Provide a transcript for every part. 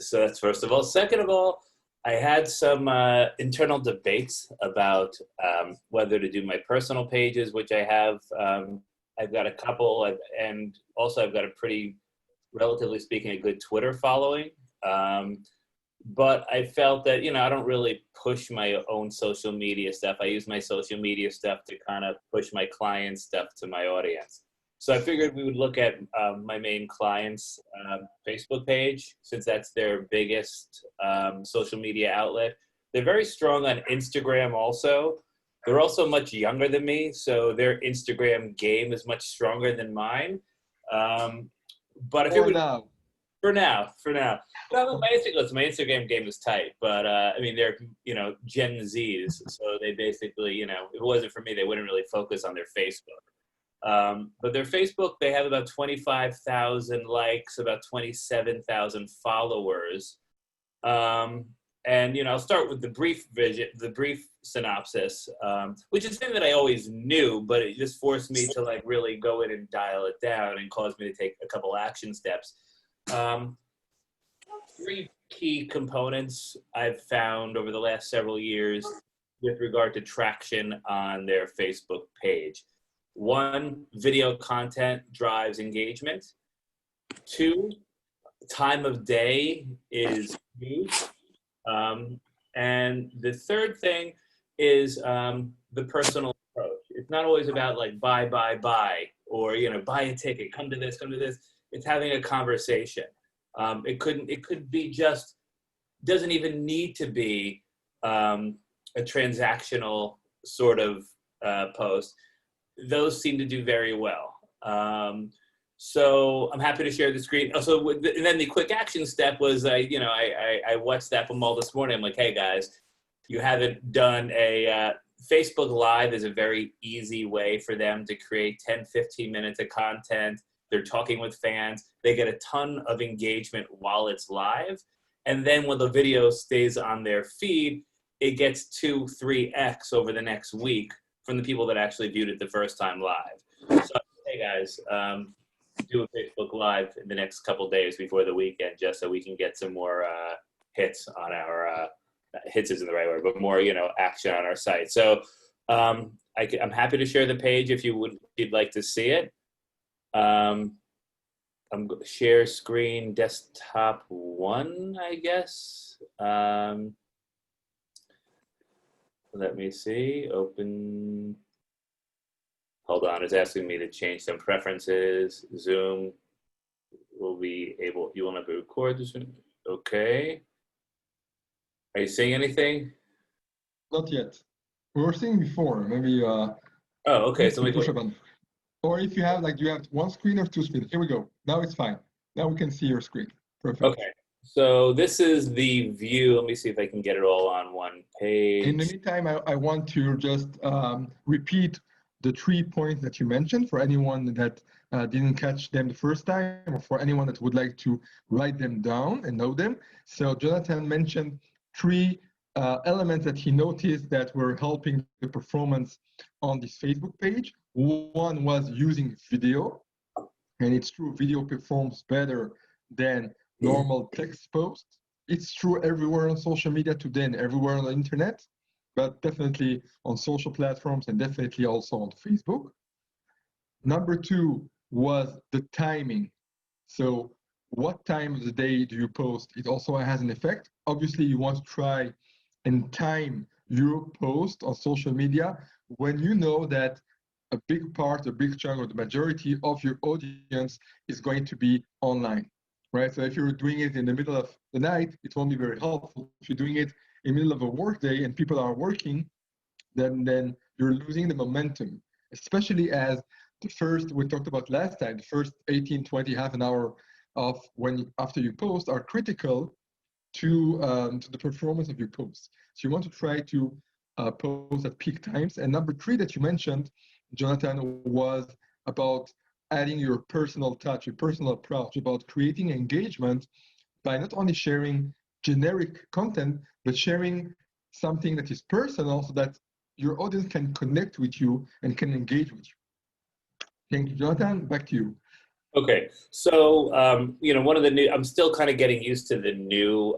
So that's first of all. Second of all, I had some internal debates about whether to do my personal pages, which I have. I've got a couple, and also I've got a pretty, relatively speaking, a good Twitter following. But I felt that, I don't really push my own social media stuff. I use my social media stuff to kind of push my client stuff to my audience. So I figured we would look at my main clients' Facebook page, since that's their biggest social media outlet. They're very strong on Instagram also. They're also much younger than me, so their Instagram game is much stronger than mine. But if it For would, now. for now. No, my Instagram game is tight, but I mean, they're, Gen Zs, so they basically, if it wasn't for me, they wouldn't really focus on their Facebook. But their Facebook, they have about 25,000 likes, about 27,000 followers. And, I'll start with the brief synopsis, which is something that I always knew, but it just forced me to like really go in and dial it down and caused me to take a couple action steps. Three key components I've found over the last several years with regard to traction on their Facebook page. One, video content drives engagement. Two, time of day is huge. And the third thing is the personal approach. It's not always about like buy, or, buy a ticket, come to this. It's having a conversation. It could be just, doesn't even need to be a transactional sort of post. Those seem to do very well. So I'm happy to share the screen. Also, and then the quick action step was, I WhatsApped them all this morning. I'm like, hey guys, you haven't done a Facebook Live is a very easy way for them to create 10, 15 minutes of content. They're talking with fans. They get a ton of engagement while it's live. And then when the video stays on their feed, it gets 2, 3x over the next week from the people that actually viewed it the first time live. So, hey guys, do a Facebook Live in the next couple days before the weekend, just so we can get some more hits on our, hits isn't the right word, but more, action on our site. So I'm happy to share the page if you'd like to see it. I'm share screen desktop 1, I guess. Let me see, open. Hold on, it's asking me to change some preferences. Zoom will be able, you want to record this one? Okay. Are you seeing anything? Not yet. We were seeing before, maybe. Oh, okay. So push a button. Or if you have, like, do you have one screen or two screens? Here we go. Now it's fine. Now we can see your screen. Perfect. Okay. So this is the view. Let me see if I can get it all on one page. In the meantime, I want to just repeat the 3 points that you mentioned for anyone that didn't catch them the first time, or for anyone that would like to write them down and know them. So Jonathan mentioned 3 elements that he noticed that were helping the performance on this Facebook page. One was using video, and it's true, video performs better than normal text posts. It's true everywhere on social media today and everywhere on the internet, but definitely on social platforms and definitely also on Facebook. Number 2 was the timing. So what time of the day do you post? It also has an effect. Obviously, you want to try and time your post on social media when you know that a big chunk, or the majority of your audience is going to be online, right? So if you're doing it in the middle of the night, it won't be very helpful. If you're doing it in the middle of a work day and people are working, then you're losing the momentum, especially as the first, we talked about last time, the first 18, 20, half an hour of after you post are critical to the performance of your post. So you want to try to post at peak times. And number 3 that you mentioned, Jonathan, was about adding your personal touch, your personal approach, about creating engagement by not only sharing generic content, but sharing something that is personal so that your audience can connect with you and can engage with you. Thank you, Jonathan. Back to you. Okay, so one of the new, I'm still kind of getting used to the new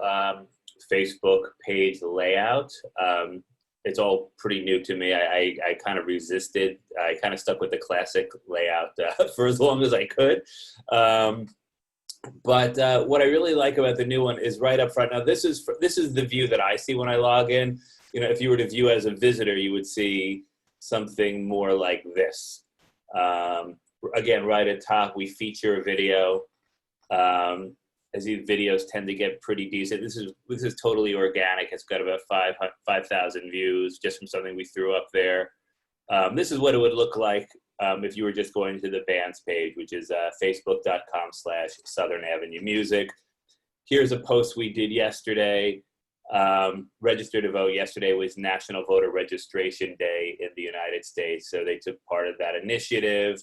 Facebook page layout. It's all pretty new to me. I kind of resisted. I kind of stuck with the classic layout for as long as I could. But what I really like about the new one is right up front. Now, this is the view that I see when I log in. If you were to view as a visitor, you would see something more like this. Again, right at top, we feature a video. As these videos tend to get pretty decent. This is totally organic. It's got about 5,000 views just from something we threw up there. This is what it would look like if you were just going to the band's page, which is facebook.com/Southern Avenue Music. Here's a post we did yesterday. Register to vote. Yesterday was National Voter Registration Day in the United States, so they took part of that initiative.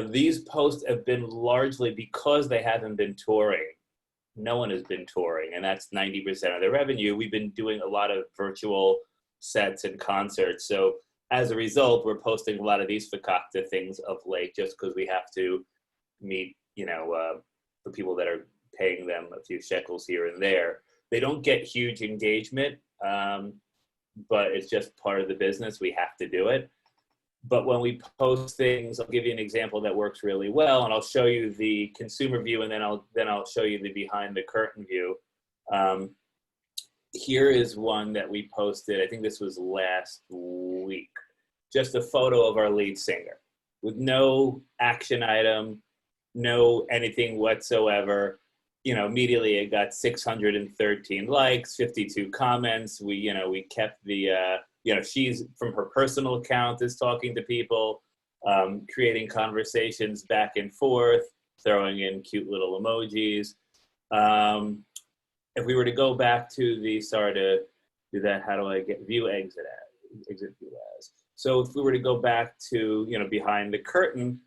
These posts have been largely because they haven't been touring. No one has been touring, and that's 90% of their revenue. We've been doing a lot of virtual sets and concerts. So as a result, we're posting a lot of these fakakta things of late just because we have to meet, the people that are paying them a few shekels here and there. They don't get huge engagement, but it's just part of the business. We have to do it. But when we post things, I'll give you an example that works really well, and I'll show you the consumer view, and then I'll show you the behind the curtain view. Here is one that we posted. I think this was last week. Just a photo of our lead singer with no action item, no anything whatsoever. Immediately it got 613 likes, 52 comments. We kept the. She's from her personal account is talking to people, creating conversations back and forth, throwing in cute little emojis. If we were to go back to sorry to do that, how do I get view exit view as? So if we were to go back to, behind the curtain,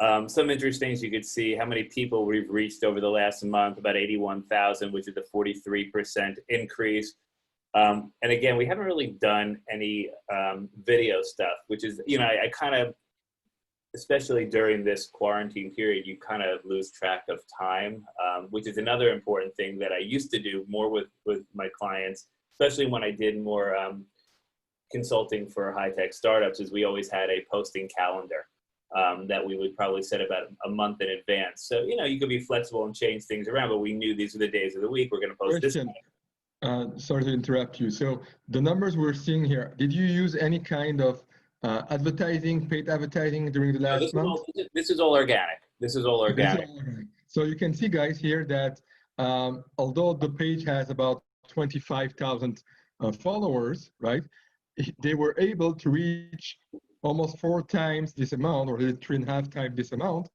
some interesting things you could see how many people we've reached over the last month, about 81,000, which is a 43% increase. And again, we haven't really done any video stuff, which is, I kind of, especially during this quarantine period, you kind of lose track of time, which is another important thing that I used to do more with my clients, especially when I did more consulting for high-tech startups, is we always had a posting calendar that we would probably set about a month in advance. So, you could be flexible and change things around, but we knew these are the days of the week we're going to post this. Sorry to interrupt you. So the numbers we're seeing here, did you use any kind of paid advertising during the last month? This is all organic. So you can see, guys, here that although the page has about 25,000 followers, right, they were able to reach almost 4 times this amount, or 3.5 times this amount,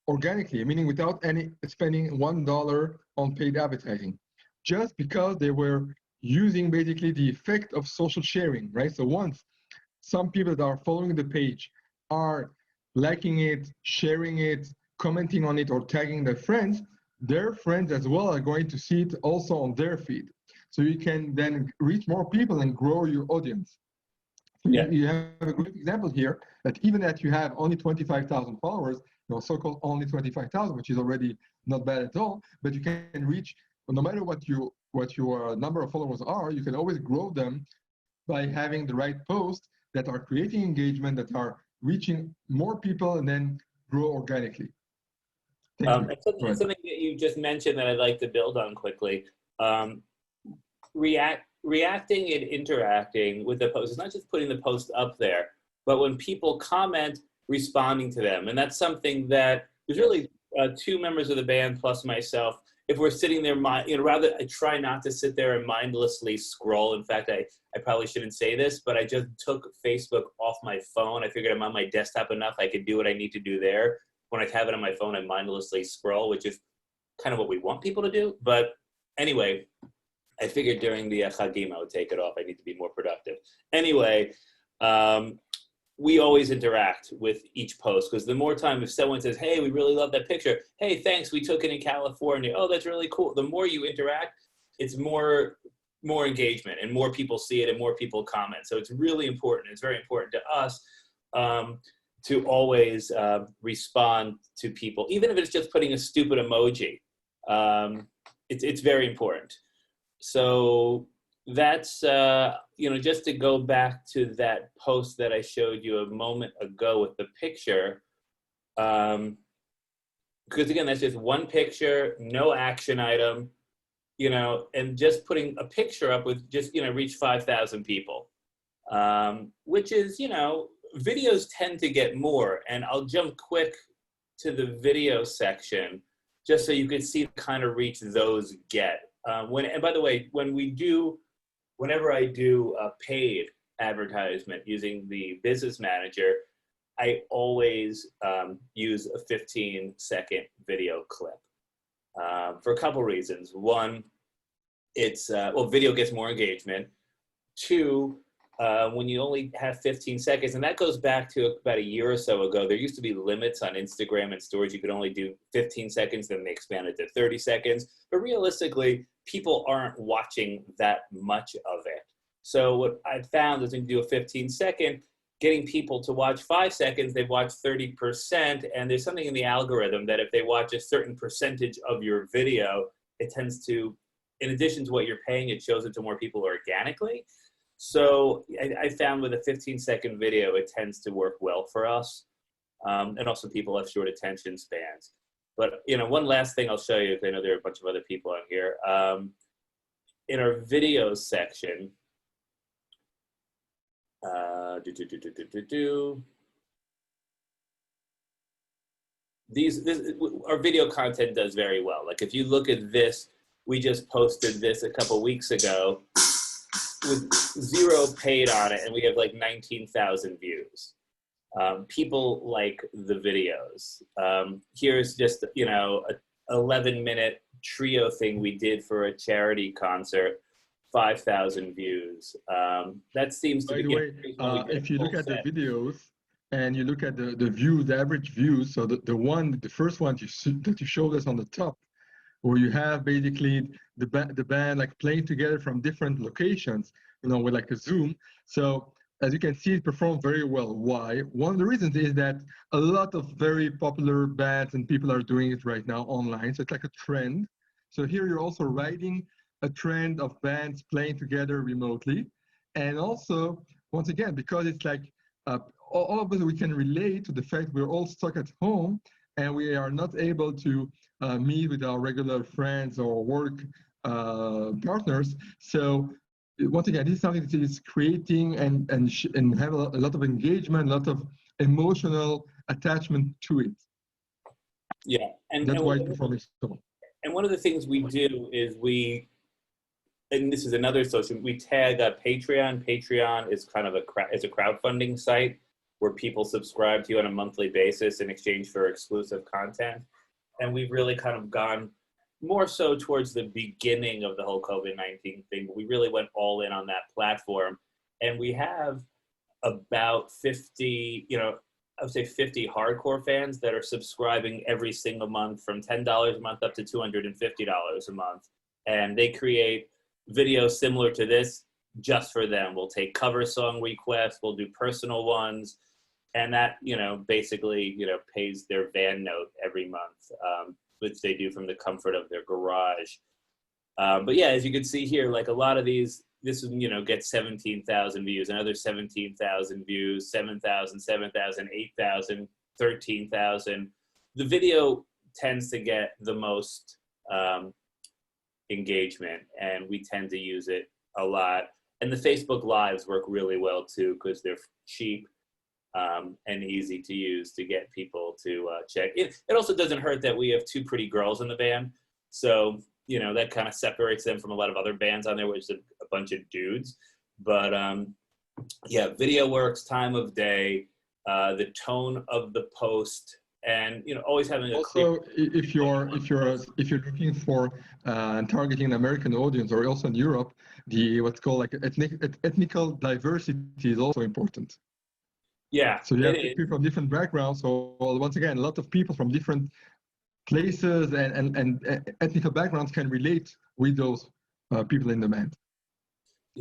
organically, meaning without any spending $1 on paid advertising, just because they were using basically the effect of social sharing, right? So once some people that are following the page are liking it, sharing it, commenting on it, or tagging their friends as well are going to see it also on their feed. So you can then reach more people and grow your audience. So yeah. You have a great example here that even that you have only 25,000 followers, so-called only 25,000, which is already not bad at all, but you can reach, no matter what your number of followers are, you can always grow them by having the right posts that are creating engagement, that are reaching more people, and then grow organically. Something that you just mentioned that I'd like to build on quickly. Reacting and interacting with the post is not just putting the post up there, but when people comment, responding to them. And that's something that there's really 2 members of the band plus myself. If we're sitting there, rather, I try not to sit there and mindlessly scroll. In fact, I probably shouldn't say this, but I just took Facebook off my phone. I figured I'm on my desktop enough. I could do what I need to do there. When I have it on my phone, I mindlessly scroll, which is kind of what we want people to do. But anyway, I figured during the Chagim, I would take it off. I need to be more productive. Anyway, we always interact with each post, because the more time, if someone says, hey, we really love that picture. Hey, thanks, we took it in California. Oh, that's really cool. The more you interact, it's more engagement, and more people see it and more people comment. So it's really important. It's very important to us to always respond to people, even if it's just putting a stupid emoji. It's very important. So that's, just to go back to that post that I showed you a moment ago with the picture, because again, that's just one picture, no action item, and just putting a picture up with just, reach 5,000 people, which is, videos tend to get more. And I'll jump quick to the video section just so you can see the kind of reach those get. And by the way, whenever I do a paid advertisement using the business manager, I always use a 15-second video clip for a couple reasons. One, it's, video gets more engagement. Two, when you only have 15 seconds, and that goes back to about a year or so ago, there used to be limits on Instagram and stories. You could only do 15 seconds, then they expanded to 30 seconds. But realistically, people aren't watching that much of it. So what I found is when you do a 15-second, getting people to watch 5 seconds, they've watched 30%. And there's something in the algorithm that if they watch a certain percentage of your video, it tends to, in addition to what you're paying, it shows it to more people organically. So I found with a 15-second video, it tends to work well for us. And also people have short attention spans. But, one last thing I'll show you, because I know there are a bunch of other people on here. In our videos section, our video content does very well. Like if you look at this, we just posted this a couple weeks ago with 0 paid on it, and we have like 19,000 views. People like the videos. Here's just, a 11-minute trio thing we did for a charity concert, 5,000 views. That seems to be. By the way, if you look at the videos and you look at the views, the average views, so the first one that you showed us on the top, where you have basically the band like playing together from different locations, with like a Zoom. So as you can see, it performed very well. Why? One of the reasons is that a lot of very popular bands and people are doing it right now online. So it's like a trend. So here you're also riding a trend of bands playing together remotely. And also, once again, because it's like all of us, we can relate to the fact we're all stuck at home and we are not able to meet with our regular friends or work partners. So once again, this is something that is creating and have a lot of engagement, a lot of emotional attachment to it. Yeah, and that's why it's performing so well. And one of the things we do is and this is another social, we tag Patreon. Patreon is kind of a crowdfunding site where people subscribe to you on a monthly basis in exchange for exclusive content. And we've really kind of gone more so towards the beginning of the whole COVID-19 thing. We really went all in on that platform. And we have about 50, I would say 50 hardcore fans that are subscribing every single month from $10 a month up to $250 a month. And they create videos similar to this just for them. We'll take cover song requests, we'll do personal ones. And that, basically, pays their van note every month, which they do from the comfort of their garage. But yeah, as you can see here, like a lot of these, this gets 17,000 views, another 17,000 views, 7,000, 7,000, 8,000, 13,000. The video tends to get the most engagement, and we tend to use it a lot. And the Facebook Lives work really well too, because they're cheap and easy to use to get people to check. It also doesn't hurt that we have 2 pretty girls in the band. So, that kind of separates them from a lot of other bands on there, which is a bunch of dudes. But yeah, video works, time of day, the tone of the post, and always having a also if you're looking for targeting an American audience, or also in Europe, the what's called like ethnical diversity is also important. Yeah. So you have people from different backgrounds. So once again, a lot of people from different places and ethnical backgrounds can relate with those people in the band.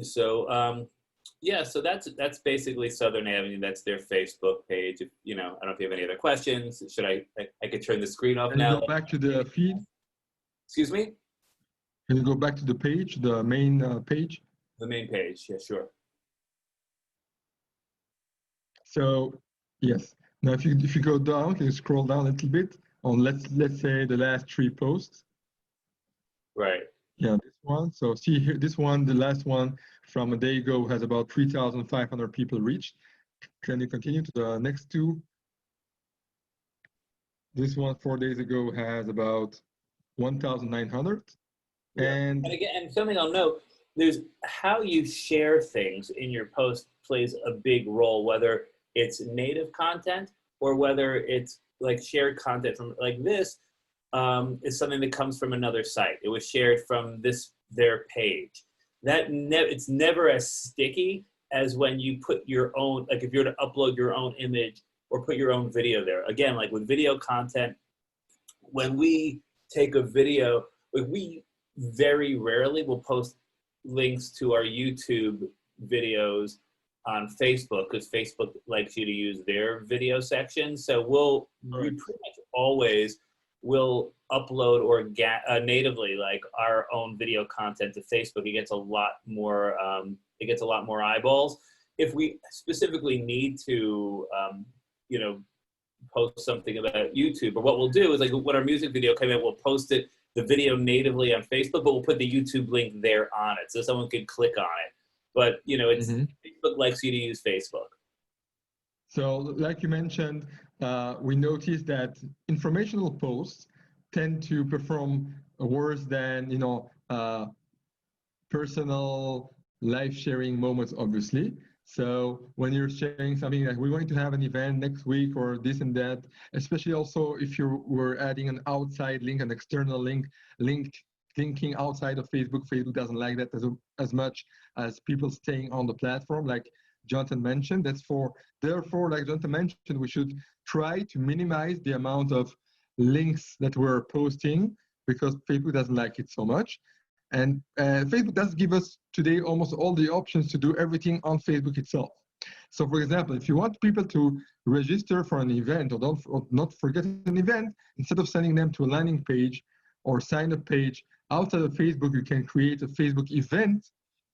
So Yeah, so that's basically Southern Avenue. That's their Facebook page. If, I don't know if you have any other questions. Should I could turn the screen off Can you now? go back to the feed? Excuse me? Can you go back to the page, the main page? The main page. Yeah, sure. So yes. Now if you go down, can you scroll down a little bit on let's say the last 3 posts? Right. Yeah, this one. So see here, this one, the last one from a day ago has about 3,500 people reached. Can you continue to the next two? This one 4 days ago has about 1,900. Yeah. And And again, and something I'll note, there's how you share things in your post plays a big role, whether it's native content or whether it's like shared content from like this is something that comes from another site. It was shared from their page. It's never as sticky as when you put your own, like if you're to upload your own image or put your own video there. Again, like with video content, when we take a video, like we very rarely will post links to our YouTube videos on Facebook because Facebook likes you to use their video section. So we pretty much always will upload natively like our own video content to Facebook. It gets a lot more. It gets a lot more eyeballs. If we specifically need to, post something about YouTube, or what we'll do is like when our music video came out, we'll post the video natively on Facebook, but we'll put the YouTube link there on it so someone can click on it. But it's Facebook likes you to use Facebook. So like you mentioned, we noticed that informational posts tend to perform worse than personal life sharing moments, obviously. So when you're sharing something like we're going to have an event next week or this and that, especially also if you were adding an outside link, an external linking outside of Facebook, Facebook doesn't like that as much as people staying on the platform, like Jonathan mentioned. Therefore, like Jonathan mentioned, we should try to minimize the amount of links that we're posting because Facebook doesn't like it so much. And Facebook does give us today almost all the options to do everything on Facebook itself. So for example, if you want people to register for an event or not forget an event, instead of sending them to a landing page or sign up page outside of Facebook, you can create a Facebook event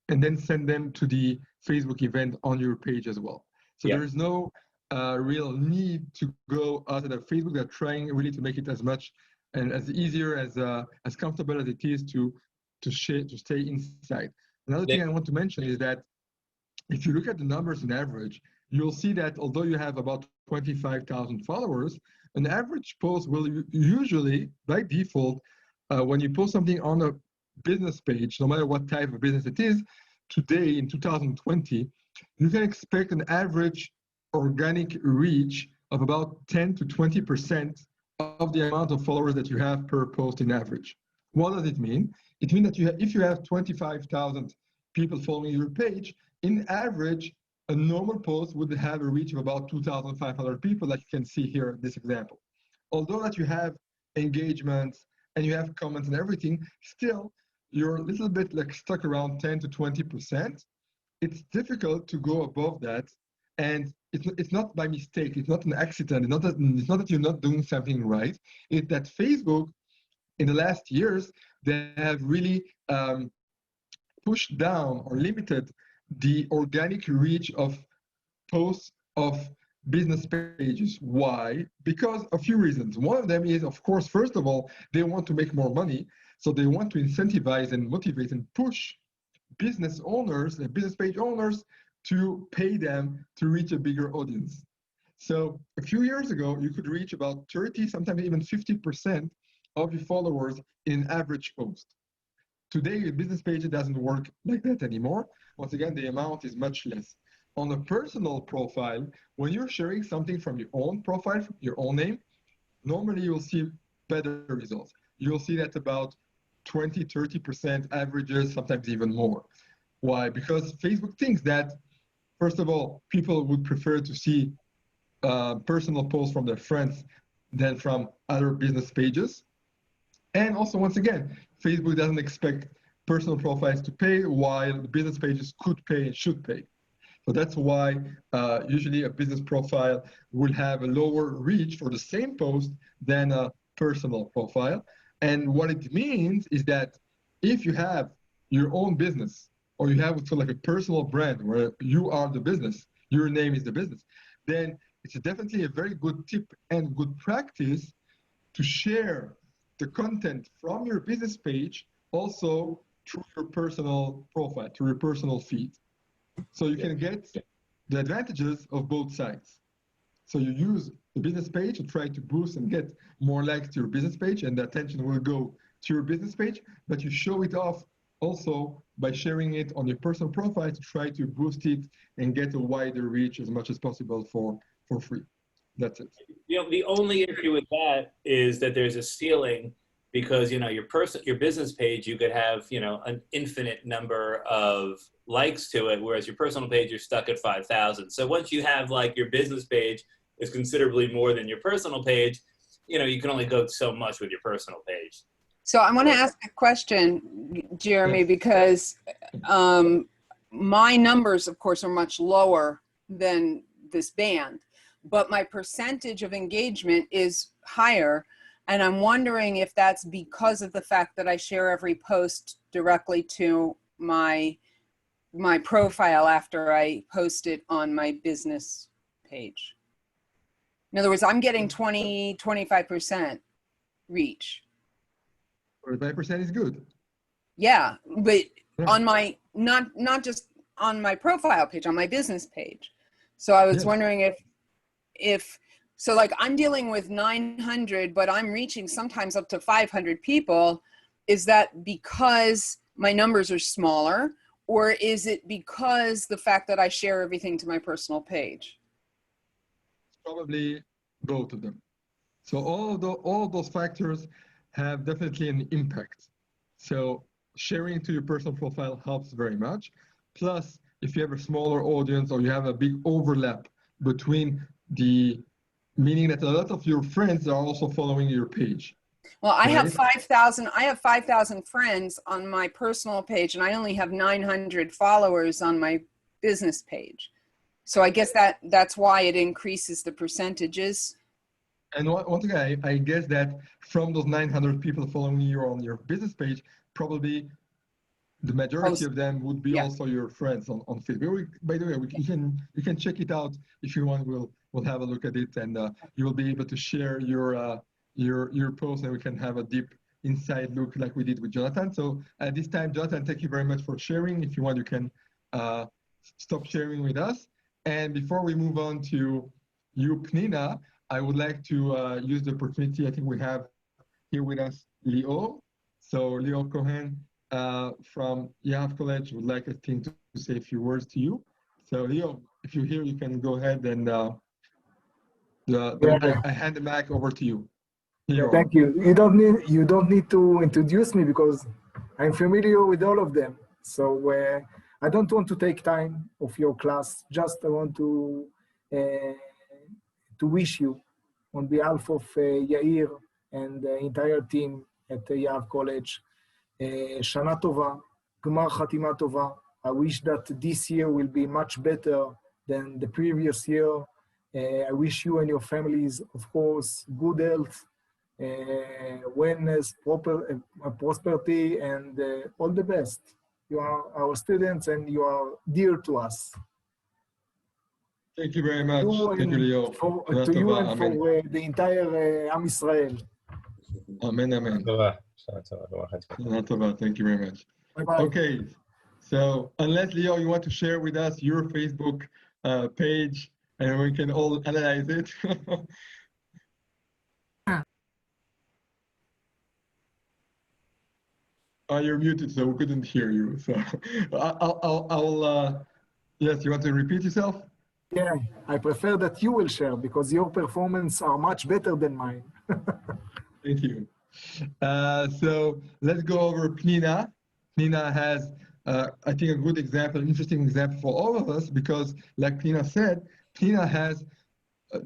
and then send them to the Facebook event on your page as well. So there is no real need to go outside of Facebook. They're trying really to make it as much and as easier as comfortable as it is to stay inside. Another thing I want to mention is that if you look at the numbers on average, you'll see that although you have about 25,000 followers, an average post will usually, by default, when you post something on a business page, no matter what type of business it is, today in 2020, you can expect an average organic reach of about 10 to 20% of the amount of followers that you have per post in average. What does it mean? It means that if you have 25,000 people following your page, in average, a normal post would have a reach of about 2,500 people, like you can see here in this example. Although that you have engagements and you have comments and everything, still you're a little bit like stuck around 10 to 20%. It's difficult to go above that. And it's not by mistake, it's not an accident, it's not that you're not doing something right. It's that Facebook, in the last years, they have really pushed down or limited the organic reach of posts of business pages. Why? Because a few reasons. One of them is, of course, first of all, they want to make more money. So they want to incentivize and motivate and push business owners and business page owners to pay them to reach a bigger audience. So a few years ago, you could reach about 30, sometimes even 50% of your followers in an average post. Today, your business page doesn't work like that anymore. Once again, the amount is much less. On a personal profile, when you're sharing something from your own profile, your own name, normally you'll see better results. You'll see that about 20, 30% averages, sometimes even more. Why? Because Facebook thinks that, first of all, people would prefer to see personal posts from their friends than from other business pages. And also, once again, Facebook doesn't expect personal profiles to pay, while the business pages could pay and should pay. So that's why usually a business profile will have a lower reach for the same post than a personal profile. And what it means is that if you have your own business, or you have sort of like a personal brand where you are the business, your name is the business, then it's definitely a very good tip and good practice to share the content from your business page also through your personal profile, through your personal feed. So you can get the advantages of both sides. So you use the business page to try to boost and get more likes to your business page, and the attention will go to your business page, but you show it off also by sharing it on your personal profile to try to boost it and get a wider reach as much as possible for free. That's it. The only issue with that is that there's a ceiling, because your business page, you could have an infinite number of likes to it, whereas your personal page, you're stuck at 5,000. So once you have like your business page is considerably more than your personal page, you can only go so much with your personal page. So I want to ask a question, Jeremy, because my numbers, of course, are much lower than this band, but my percentage of engagement is higher. And I'm wondering if that's because of the fact that I share every post directly to my profile after I post it on my business page. In other words, I'm getting 25% reach. 25% is good. Yeah, but on my, not just on my profile page, on my business page. So I was wondering if, so like I'm dealing with 900, but I'm reaching sometimes up to 500 people. Is that because my numbers are smaller, or is it because the fact that I share everything to my personal page? Probably both of them. So all those factors have definitely an impact. So sharing to your personal profile helps very much. Plus, if you have a smaller audience or you have a big overlap between meaning that a lot of your friends are also following your page. Well, I have 5,000 friends on my personal page, and I only have 900 followers on my business page. So I guess that's why it increases the percentages. And one thing, I guess that from those 900 people following you on your business page, probably the majority of them would be also your friends on Facebook. By the way, you can check it out if you want. We'll have a look at it, and you will be able to share your post, and we can have a deep inside look like we did with Jonathan. So at this time, Jonathan, thank you very much for sharing. If you want, you can stop sharing with us. And before we move on to you, Pnina, I would like to use the opportunity. I think we have here with us Leo. So Leo Cohen from Yahav College would like, I think, to say a few words to you. So Leo, if you're here, you can go ahead and I hand the mic over to you. Thank you. You don't need to introduce me because I'm familiar with all of them. So I don't want to take time of your class. Just I want to wish you on behalf of Yair and the entire team at Yahav College, Shana Tova, Gmar Chatima Tova. I wish that this year will be much better than the previous year. I wish you and your families, of course, good health, wellness, prosperity, and all the best. You are our students and you are dear to us. Thank you very much. Thank you, Leo. To you and for the entire Am Israel. Amen, amen. Thank you very much. Bye-bye. Okay, so unless, Leo, you want to share with us your Facebook page and we can all analyze it. You're muted, so we couldn't hear you. So I'll yes, you want to repeat yourself? Yeah, I prefer that you will share because your performance are much better than mine. Thank you. So let's go over Pnina. Pnina has, I think, a good example, interesting example for all of us because, like Pnina said, Pnina has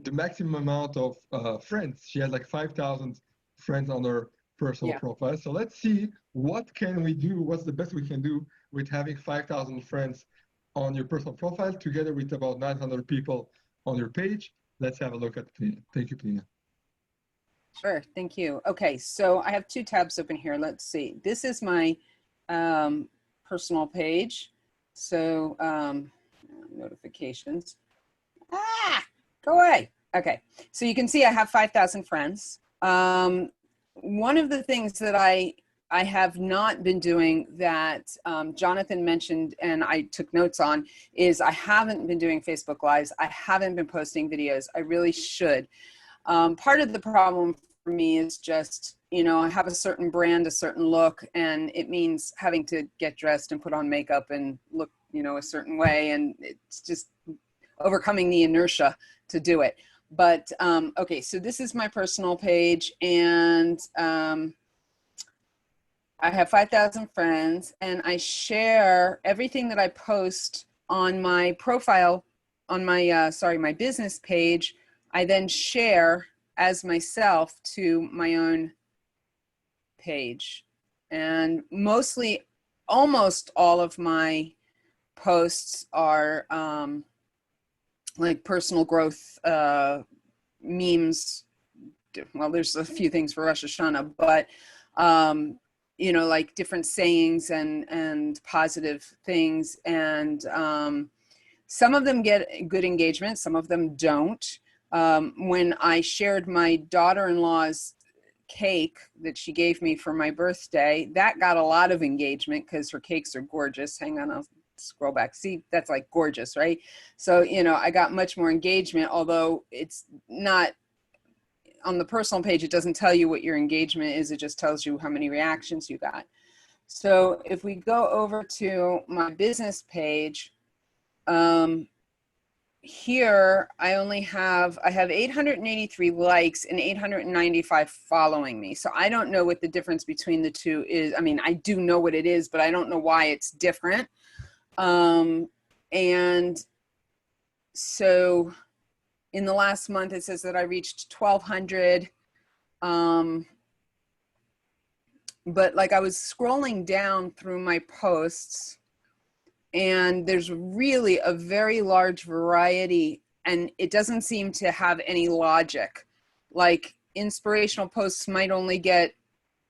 the maximum amount of friends. She has like 5,000 friends on her personal profile. So let's see what can we do, what's the best we can do with having 5,000 friends on your personal profile together with about 900 people on your page. Let's have a look at Pnina. Thank you, Pnina. Sure, thank you. Okay, so I have two tabs open here. Let's see. This is my personal page. So notifications. Go away. Okay, so you can see I have 5,000 friends. One of the things that I have not been doing that Jonathan mentioned and I took notes on is I haven't been doing Facebook Lives. I haven't been posting videos. I really should. Part of the problem for me is just, you know, I have a certain brand, a certain look, and it means having to get dressed and put on makeup and look, you know, a certain way. And it's just overcoming the inertia to do it. But, okay, so this is my personal page, and I have 5,000 friends, and I share everything that I post on my profile, on my, my business page. I then share as myself to my own page. And mostly, almost all of my posts are like personal growth memes. Well, there's a few things for Rosh Hashanah, but you know, like different sayings and positive things. And some of them get good engagement, some of them don't. When I shared my daughter-in-law's cake that she gave me for my birthday, that got a lot of engagement because her cakes are gorgeous. Hang on, I'll scroll back. See, that's like gorgeous, right? So, you know, I got much more engagement, although it's not on the personal page. It doesn't tell you what your engagement is. It just tells you how many reactions you got. So if we go over to my business page, here I have 883 likes and 895 following me. So I don't know what the difference between the two is. I mean, I do know what it is, but I don't know why it's different. And so in the last month, it says that I reached 1,200. But like I was scrolling down through my posts, and there's really a very large variety, and it doesn't seem to have any logic. Like inspirational posts might only get,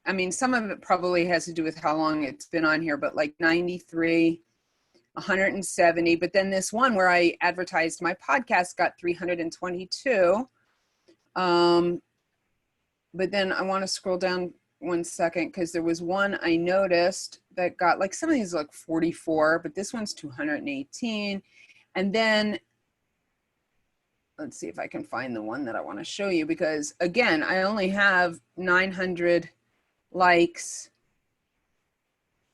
I mean, some of it probably has to do with how long it's been on here, but like 93, 170. But then this one where I advertised my podcast got 322. But then I want to scroll down 1 second, because there was one I noticed that got, like, some of these look 44, but this one's 218. And then let's see if I can find the one that I want to show you, because again, I only have 900 likes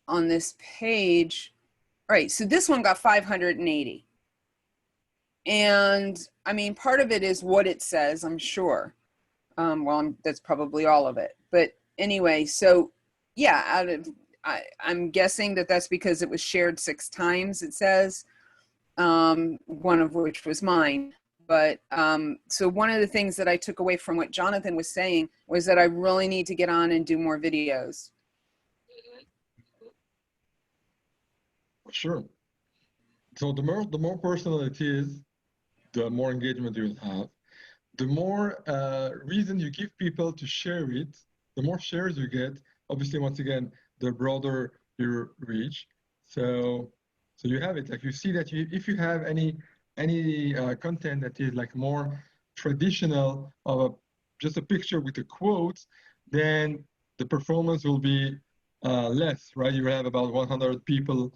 on this page. All right, so this one got 580. And I mean, part of it is what it says, I'm sure. That's probably all of it. But anyway, so yeah, I'm guessing that that's because it was shared 6 times, it says, one of which was mine. But so one of the things that I took away from what Jonathan was saying was that I really need to get on and do more videos. Sure. So the more personal it is, the more engagement you will have. The more reason you give people to share it, the more shares you get. Obviously, once again, the broader your reach. So you have it. Like you see that if you have any content that is like more traditional of just a picture with a quote, then the performance will be less, right? You have about 100 people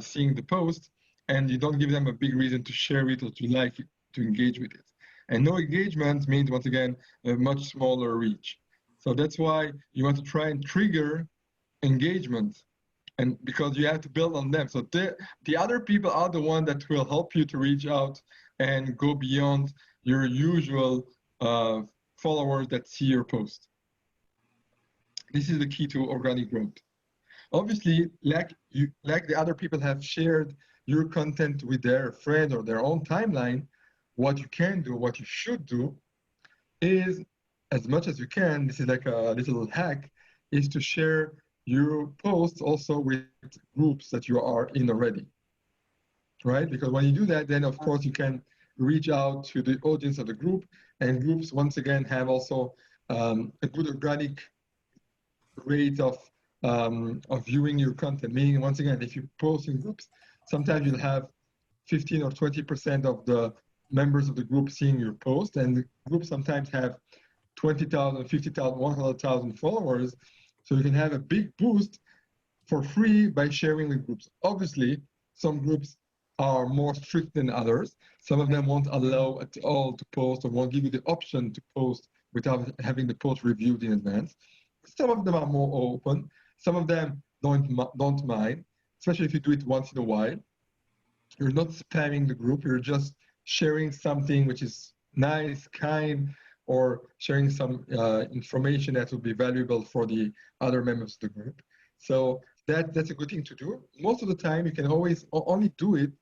seeing the post, and you don't give them a big reason to share it or to like it, to engage with it. And no engagement means, once again, a much smaller reach. So that's why you want to try and trigger engagement, and because you have to build on them. So the other people are the one that will help you to reach out and go beyond your usual followers that see your post. This is the key to organic growth. Obviously, like the other people have shared your content with their friend or their own timeline, what you can do, what you should do is, as much as you can, this is like a little hack, is to share your posts also with groups that you are in already. right? Because when you do that, then of course you can reach out to the audience of the group, and groups once again have also a good organic rate of viewing your content. Meaning, once again, if you post in groups, sometimes you'll have 15 or 20% of the members of the group seeing your post, and the group sometimes have 20,000, 50,000, 100,000 followers. So you can have a big boost for free by sharing with groups. Obviously, some groups are more strict than others. Some of them won't allow at all to post, or won't give you the option to post without having the post reviewed in advance. Some of them are more open. Some of them don't mind, especially if you do it once in a while. You're not spamming the group. You're just sharing something which is nice, kind, or sharing some information that will be valuable for the other members of the group. So that's a good thing to do. Most of the time, you can always only do it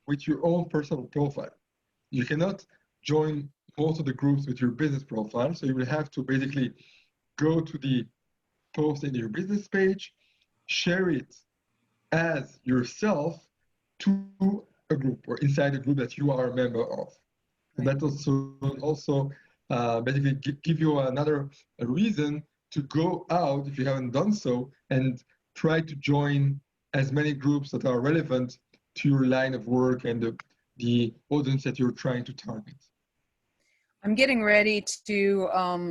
with your own personal profile. You cannot join most of the groups with your business profile. So you will have to basically go to the post in your business page, share it as yourself to a group or inside a group that you are a member of. And that also basically give you another reason to go out, if you haven't done so, and try to join as many groups that are relevant to your line of work and the audience that you're trying to target. I'm getting ready to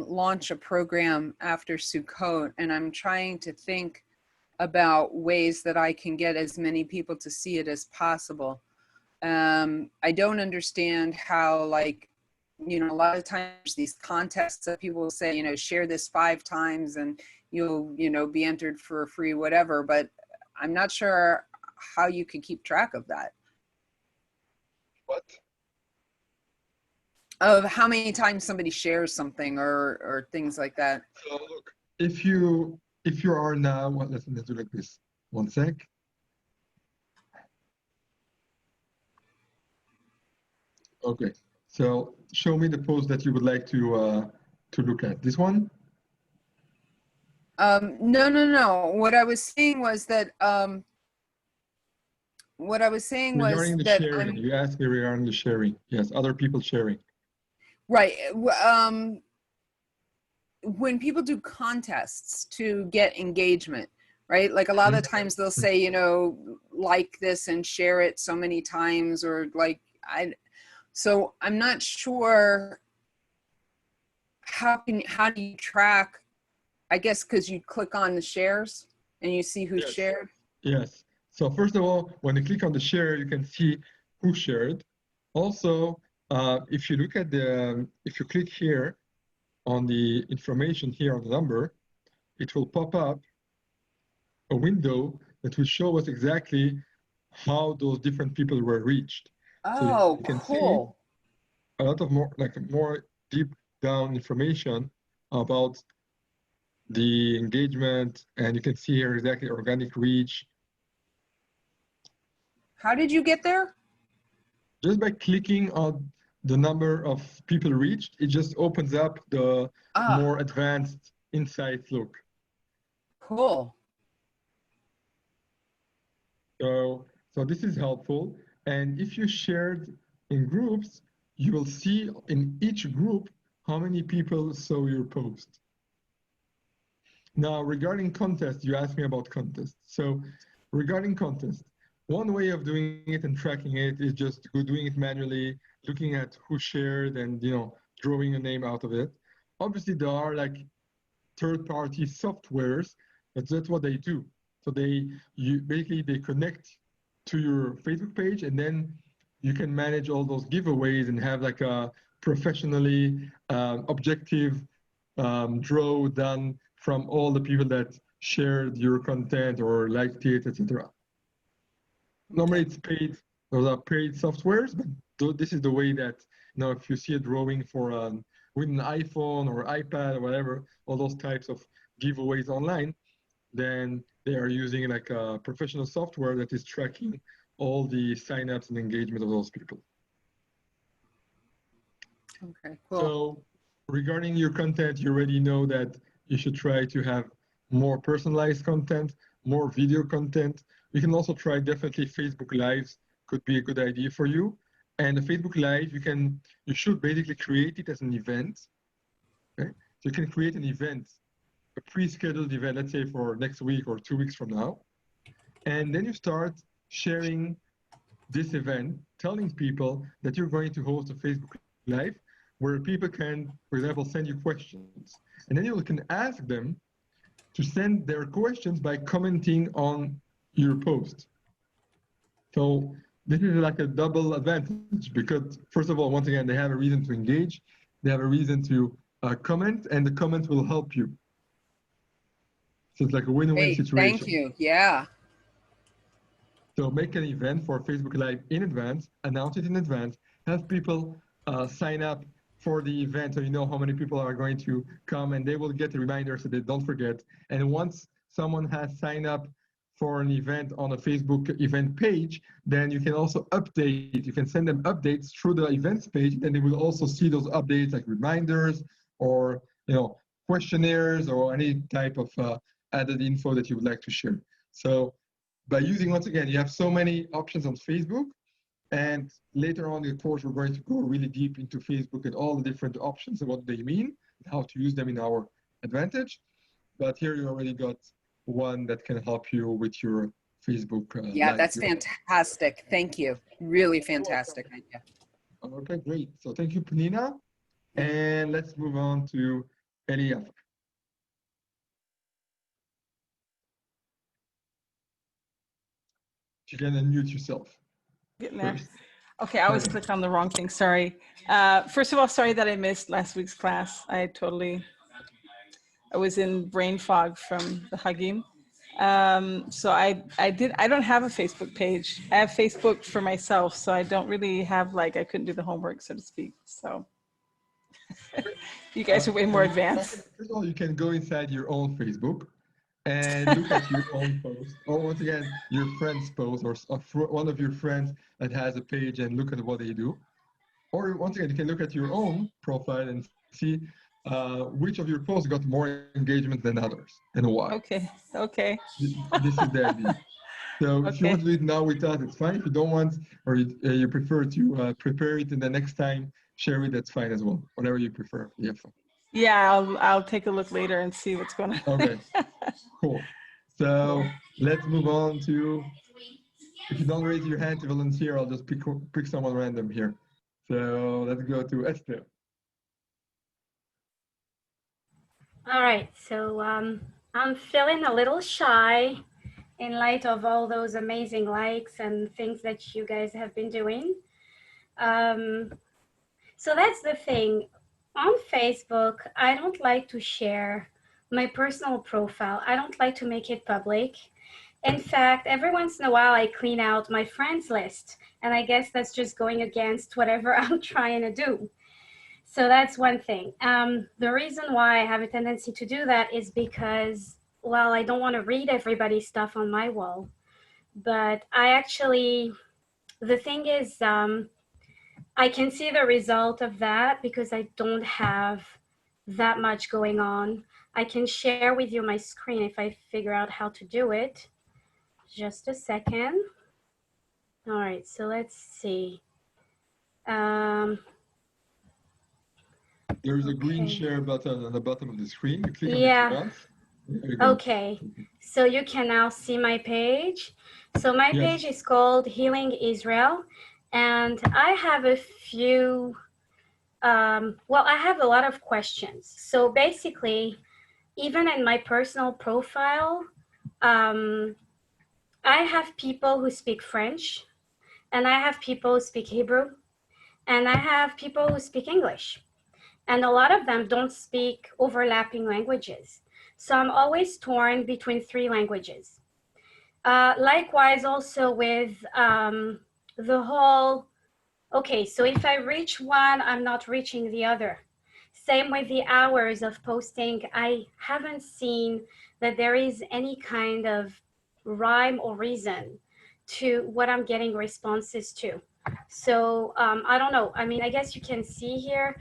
launch a program after Sukkot, and I'm trying to think about ways that I can get as many people to see it as possible. I don't understand how, like, you know, a lot of times these contests that people will say, you know, share this 5 times and you'll, you know, be entered for a free whatever, but I'm not sure how you could keep track of that. What? Of how many times somebody shares something or things like that. So look, if you are now, well, let's do like this. One sec. Okay, so show me the post that you would like to look at. This one? No. What I was saying was that Regarding the sharing, you asked me regarding the sharing. Yes, other people sharing. Right. When people do contests to get engagement, right? Like a lot of the times they'll say, you know, like this and share it so many times, or like, so I'm not sure how do you track, I guess, because you click on the shares and you see who shared. Yes. So first of all, when you click on the share, you can see who shared. Also, if you look at if you click here on the information here on the number, it will pop up a window that will show us exactly how those different people were reached. Oh, so you can cool. See a lot of more deep down information about the engagement, and you can see here exactly organic reach. How did you get there? Just by clicking on the number of people reached, it just opens up the more advanced insights look. Cool. So this is helpful. And if you shared in groups, you will see in each group how many people saw your post. Now, regarding contests, you asked me about contests. So regarding contests, one way of doing it and tracking it is just doing it manually, looking at who shared and, you know, drawing a name out of it. Obviously, there are like third-party softwares, but that's what they do. So basically they connect to your Facebook page, and then you can manage all those giveaways and have like a professionally objective draw done from all the people that shared your content or liked it, etc. Normally it's paid, those are paid softwares, but this is the way that, you know, if you see a drawing for with an iPhone or iPad or whatever, all those types of giveaways online, then they are using like a professional software that is tracking all the signups and engagement of those people. Okay, cool. So regarding your content, you already know that you should try to have more personalized content, more video content. You can also try definitely Facebook Lives could be a good idea for you. And the Facebook Live, you should basically create it as an event. Okay, so you can create an event, a pre-scheduled event, let's say for next week or 2 weeks from now, and then you start sharing this event, telling people that you're going to host a Facebook Live where people can, for example, send you questions. And then you can ask them to send their questions by commenting on your post. So this is like a double advantage because, first of all, once again, they have a reason to engage, they have a reason to comment, and the comment will help you. So it's like a win-win situation. Thank you. Yeah. So make an event for Facebook Live in advance, announce it in advance, have people sign up for the event so you know how many people are going to come, and they will get a reminder so they don't forget. And once someone has signed up for an event on a Facebook event page, then you can also update. You can send them updates through the events page, and they will also see those updates like reminders or questionnaires or any type of added info that you would like to share. So by using, once again, you have so many options on Facebook, and later on in the course, we're going to go really deep into Facebook and all the different options and what they mean, and how to use them in our advantage. But here you already got one that can help you with your Facebook Yeah, Live. that's fantastic. Thank you. Really fantastic idea. Okay, great. So thank you, Penina. And let's move on to Yahav. You can unmute yourself. Getting there. Okay, I always clicked on the wrong thing. Sorry. First of all, sorry that I missed last week's class. I was in brain fog from the Hagim. So I don't have a Facebook page. I have Facebook for myself, so I don't really have, I couldn't do the homework, so to speak. So you guys are way more advanced. First of all, you can go inside your own Facebook and look at your own post, or once again, your friend's post, or one of your friends that has a page, and look at what they do. Or once again, you can look at your own profile and see which of your posts got more engagement than others and why. Okay. This is the idea. So if you want to do it now with us, it's fine. If you don't want, or you prefer to prepare it and the next time share it, that's fine as well. Whatever you prefer. Yeah. Yeah, I'll take a look later and see what's going on. Okay, cool. So let's move on to, if you don't raise your hand to volunteer, I'll just pick someone random here. So let's go to Esther. All right, so I'm feeling a little shy in light of all those amazing likes and things that you guys have been doing. So that's the thing. On Facebook, I don't like to share my personal profile. I don't like to make it public. In fact, every once in a while, I clean out my friends list. And I guess that's just going against whatever I'm trying to do. So that's one thing. The reason why I have a tendency to do that is because, well, I don't want to read everybody's stuff on my wall. But the thing is, I can see the result of that because I don't have that much going on. I can share with you my screen if I figure out how to do it. Just a second. All right, so let's see. There's a green share button on the bottom of the screen. You click on it once. Okay, so you can now see my page. So my page is called Healing Israel. And I have a few, I have a lot of questions. So basically, even in my personal profile, I have people who speak French, and I have people who speak Hebrew, and I have people who speak English. And a lot of them don't speak overlapping languages. So I'm always torn between 3 languages. Likewise, also with the whole, okay, so if I reach one, I'm not reaching the other. Same with the hours of posting. I haven't seen that there is any kind of rhyme or reason to what I'm getting responses to. So I don't know. I mean, I guess you can see here.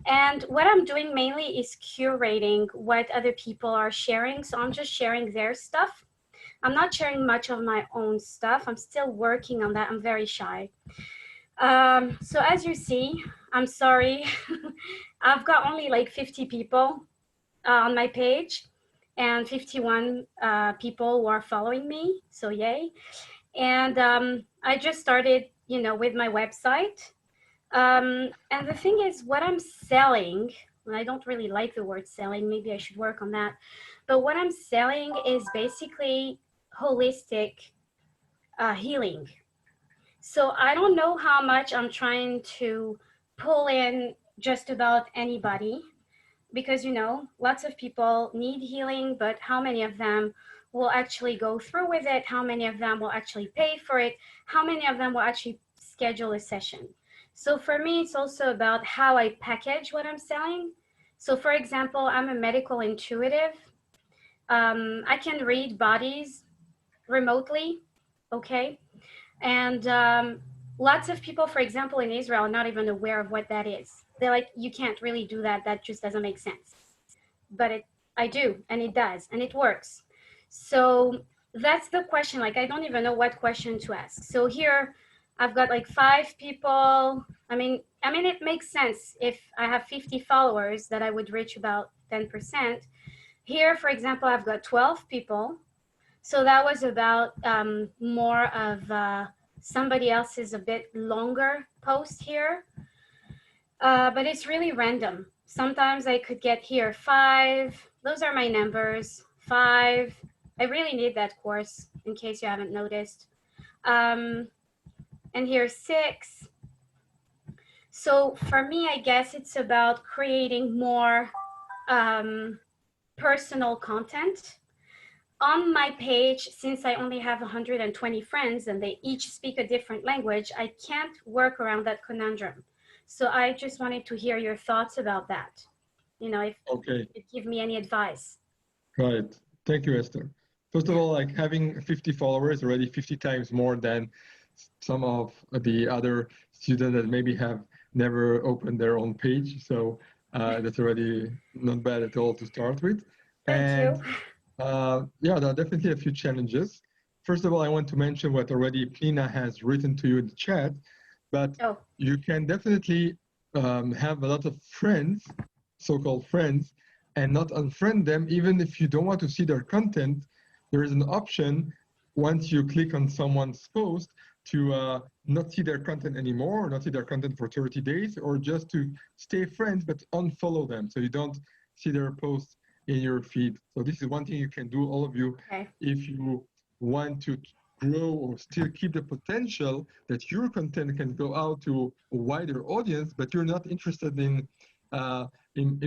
And what I'm doing mainly is curating what other people are sharing. So I'm just sharing their stuff. I'm not sharing much of my own stuff. I'm still working on that. I'm very shy. So as you see, I'm sorry. I've got only like 50 people on my page and 51 people who are following me. So yay. And I just started, you know, with my website. And the thing is, what I'm selling, and I don't really like the word selling, maybe I should work on that. But what I'm selling is basically holistic healing. So I don't know how much I'm trying to pull in just about anybody, because, you know, lots of people need healing, but how many of them will actually go through with it? How many of them will actually pay for it? How many of them will actually schedule a session? So for me, it's also about how I package what I'm selling. So for example, I'm a medical intuitive. I can read bodies remotely, okay? And lots of people, for example, in Israel, are not even aware of what that is. They're like, you can't really do that. That just doesn't make sense. But I do, and it does, and it works. So that's the question. Like, I don't even know what question to ask. So here, I've got like 5 people. I mean, it makes sense if I have 50 followers that I would reach about 10%. Here, for example, I've got 12 people. So that was about more of somebody else's a bit longer post here. But it's really random. Sometimes I could get here 5. Those are my numbers. 5. I really need that course in case you haven't noticed. And here's 6. So for me, I guess it's about creating more personal content. On my page, since I only have 120 friends and they each speak a different language, I can't work around that conundrum. So I just wanted to hear your thoughts about that. You know, if you could give me any advice. Right. Thank you, Esther. First of all, like having 50 followers, already 50 times more than some of the other students that maybe have never opened their own page. So that's already not bad at all to start with. Thank you. Yeah, there are definitely a few challenges. First of all, I want to mention what already Pina has written to you in the chat, but you can definitely have a lot of friends, so-called friends, and not unfriend them. Even if you don't want to see their content, there is an option once you click on someone's post to not see their content anymore, or not see their content for 30 days, or just to stay friends but unfollow them so you don't see their posts in your feed. So this is one thing you can do, all of you, if you want to grow or still keep the potential that your content can go out to a wider audience, but you're not interested in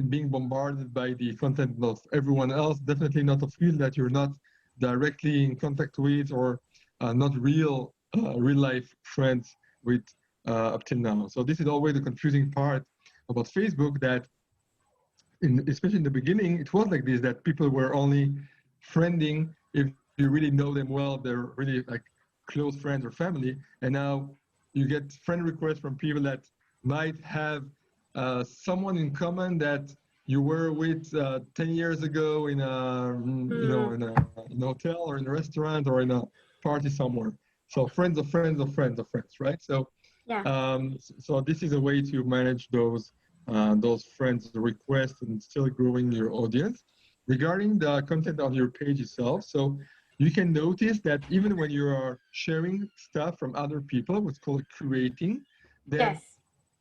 being bombarded by the content of everyone else, definitely not a field that you're not directly in contact with, or not real life friends with up till now. So this is always the confusing part about Facebook, that especially in the beginning, it was like this, that people were only friending if you really know them well, they're really like close friends or family. And now you get friend requests from people that might have someone in common that you were with 10 years ago in a, you know, in a hotel or in a restaurant or in a party somewhere. So friends of friends of friends of friends, right? So, so this is a way to manage those friends requests and still growing your audience. Regarding the content on your page itself, so you can notice that even when you are sharing stuff from other people, what's called creating, then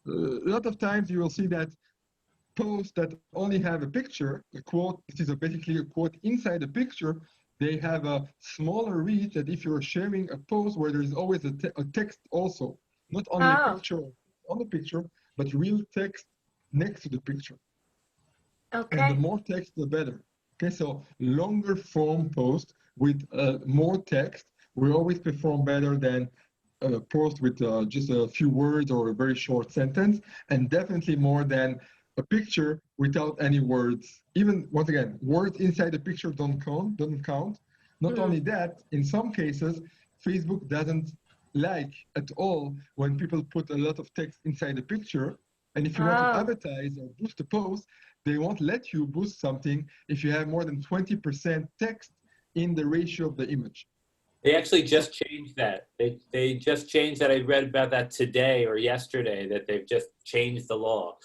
a lot of times you will see that posts that only have a picture, a quote, this is basically a quote inside the picture, they have a smaller reach than if you're sharing a post where there's always a text also, not only a picture on the picture, but real text next to the picture. And the more text, the better. Okay, so longer form post with more text will always perform better than a post with just a few words or a very short sentence, and definitely more than a picture without any words. Even, once again, words inside the picture don't count. Not only that, in some cases, Facebook doesn't like at all when people put a lot of text inside the picture. And if you want to advertise or boost a post, they won't let you boost something if you have more than 20% text in the ratio of the image. They actually just changed that. They just changed that. I read about that today or yesterday, that they've just changed the law.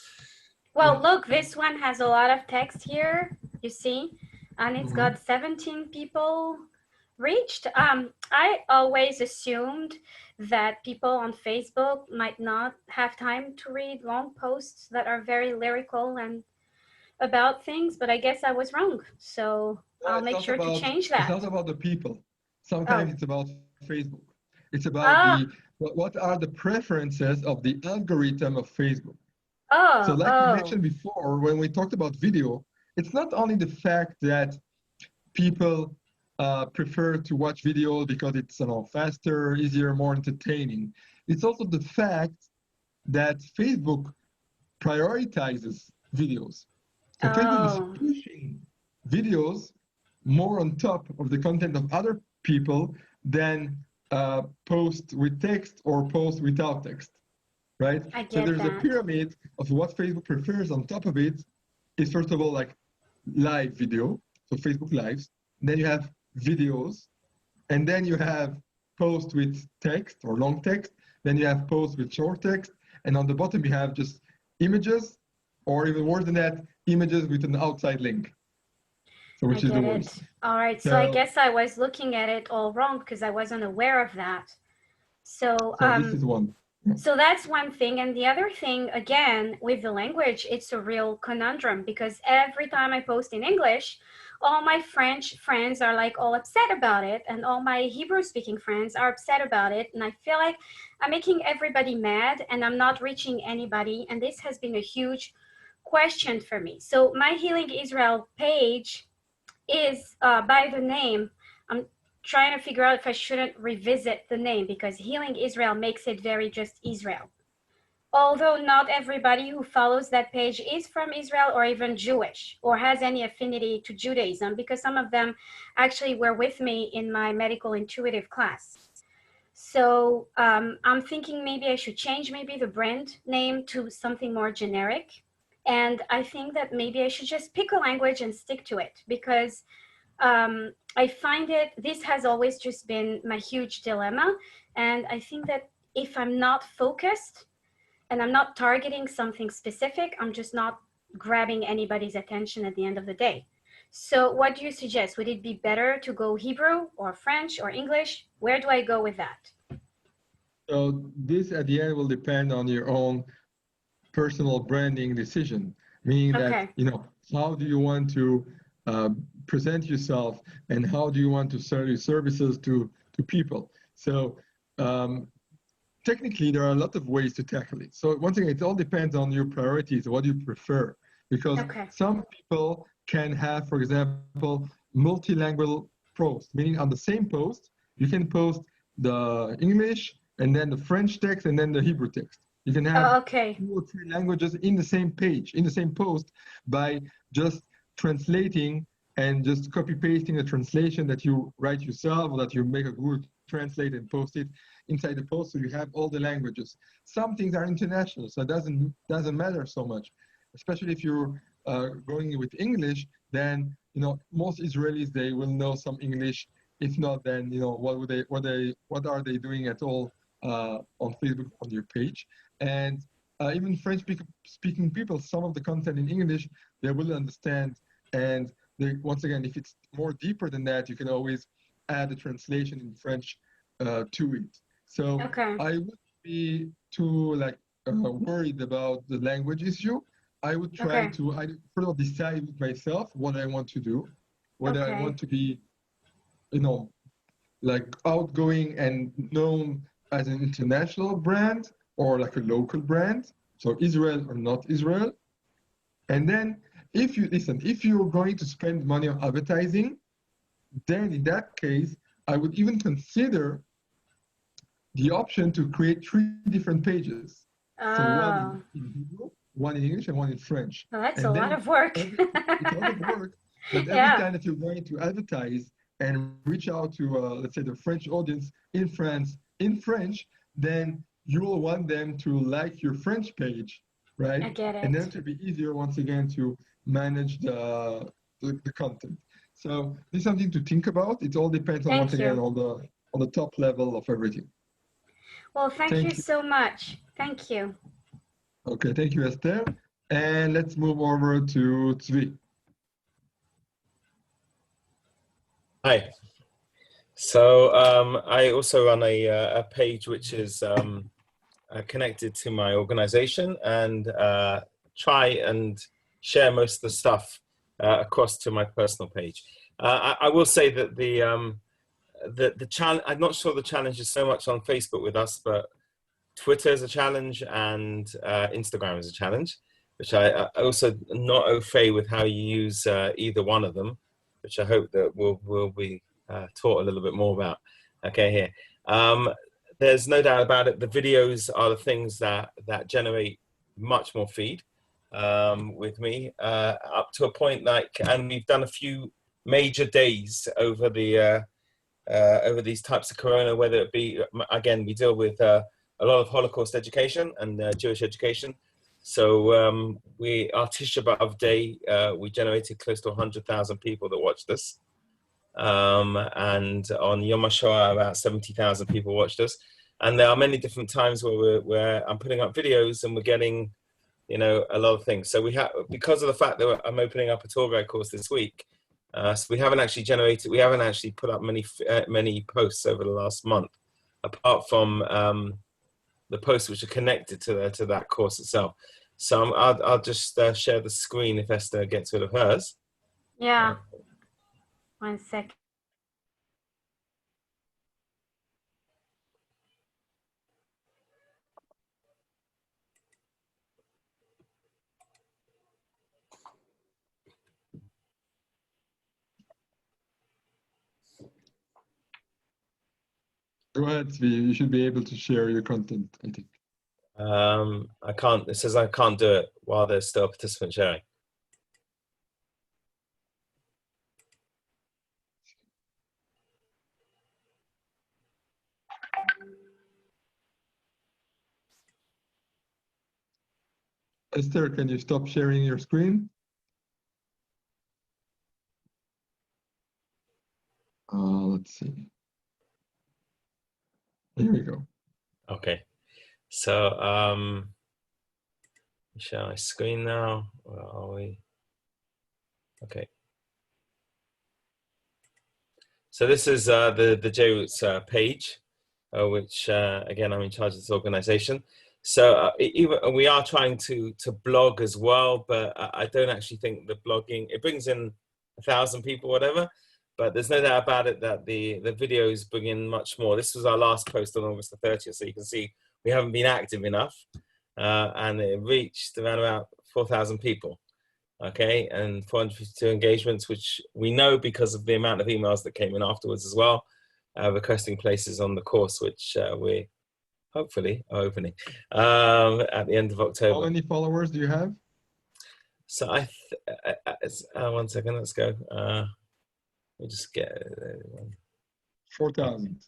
Well, look, this one has a lot of text here, you see, and it's Mhm. got 17 people reached. I always assumed that people on Facebook might not have time to read long posts that are very lyrical and about things, but I guess I was wrong. So No, I'll it's make not sure to about, change it's that. not about the people. Sometimes Oh, it's about Facebook. It's about ah, what are the preferences of the algorithm of Facebook. So like we oh, mentioned before, when we talked about video, it's not only the fact that people prefer to watch video because it's faster, easier, more entertaining. It's also the fact that Facebook prioritizes videos. So Facebook is oh, pushing videos more on top of the content of other people than post with text or post without text, right? I So get there's a that. pyramid of what Facebook prefers. On top of it is, first of all, like live video, so Facebook Lives. Then you have videos, and then you have posts with text or long text. Then you have posts with short text, and on the bottom you have just images, or even worse than that, images with an outside link. So I which is the get worst. it. All right, so I So, guess I was looking at it all wrong because I wasn't aware of that. So, so this is one. so that's one thing. And the other thing, again, with the language, it's a real conundrum because every time I post in English, all my French friends are like all upset about it. And all my Hebrew speaking friends are upset about it. And I feel like I'm making everybody mad and I'm not reaching anybody. And this has been a huge question for me. So my Healing Israel page is by the name. I'm trying to figure out if I shouldn't revisit the name because Healing Israel makes it very just Israel. Although not everybody who follows that page is from Israel or even Jewish or has any affinity to Judaism, because some of them actually were with me in my medical intuitive class. So I'm thinking maybe I should change maybe the brand name to something more generic. And I think that maybe I should just pick a language and stick to it because I find this has always just been my huge dilemma. And I think that if I'm not focused and I'm not targeting something specific, I'm just not grabbing anybody's attention at the end of the day. So what do you suggest? Would it be better to go Hebrew or French or English? Where do I go with that? So this at the end will depend on your own personal branding decision, meaning that, Okay. how do you want to present yourself and how do you want to sell your services to people? So technically, there are a lot of ways to tackle it. So once again, it all depends on your priorities, what you prefer, because Okay. some people can have, for example, multilingual posts, meaning on the same post, you can post the English and then the French text and then the Hebrew text. You can have Okay. 2 or 3 languages in the same page, in the same post, by just translating and just copy pasting a translation that you write yourself or that you make a Google Translate and post it inside the post, so you have all the languages. Some things are international, so it doesn't matter so much, especially if you're going with English. Then most Israelis, they will know some English. If not, then what are they doing at all on Facebook on your page? And even French speaking people, some of the content in English they will understand. And once again, if it's more deeper than that, you can always add a translation in French to it. So Okay. I wouldn't be too worried about the language issue. I would try Okay. to first of all decide with myself what I want to do, whether I Okay. want to be, outgoing and known as an international brand or like a local brand. So Israel or not Israel. And then if you're going to spend money on advertising, then in that case, I would even consider the option to create 3 different pages. So one in Hebrew, one in English, and one in French. Well, that's a And lot then of work. it's a lot of work, but every Yeah. time that you're going to advertise and reach out to, let's say, the French audience in France in French, then you will want them to like your French page, right? I get And then it. it will be easier, once again, to manage the content. So this is something to think about. It all depends on, once again, on the top level of everything. Well, thank you so much. Thank you. Okay, thank you, Esther. And let's move over to Tzvi. Hi. So I also run a page which is connected to my organization, and try and share most of the stuff across to my personal page. I will say that the challenge, I'm not sure the challenge is so much on Facebook with us, but Twitter is a challenge and Instagram is a challenge, which I also not au fait with how you use either one of them, which I hope that we'll be taught a little bit more about. Okay, here. There's no doubt about it. The videos are the things that generate much more feed with me, up to a point like, and we've done a few major days over the over these types of corona, whether it be, again, we deal with a lot of Holocaust education and Jewish education. So our Tisha B'Av day, we generated close to 100,000 people that watched us. And on Yom HaShoah, about 70,000 people watched us. And there are many different times where I'm putting up videos and we're getting, you know, a lot of things. So we have, because of the fact that I'm opening up a tour guide course this week, so we haven't actually put up many posts over the last month, apart from the posts which are connected to that course itself. So I'll just share the screen if Esther gets rid of hers. Yeah. 1 second. Go ahead, Tzvi. You should be able to share your content, I think. I can't, it says I can't do it while there's still a participant sharing. Esther, can you stop sharing your screen? Let's see. Here we go. Okay. So, share my screen now. Where are we? Okay. So this is the JRoots page, which again, I'm in charge of this organization. So we are trying to blog as well, but I don't actually think the blogging, it brings in 1,000 people, whatever, but there's no doubt about it that the videos bring in much more. This was our last post on August the 30th, so you can see we haven't been active enough, and it reached around about 4,000 people. Okay, and 452 engagements, which we know because of the amount of emails that came in afterwards as well, requesting places on the course, which we hopefully are opening at the end of October. How many followers do you have? So 1 second, let's go. We'll just get 4,000.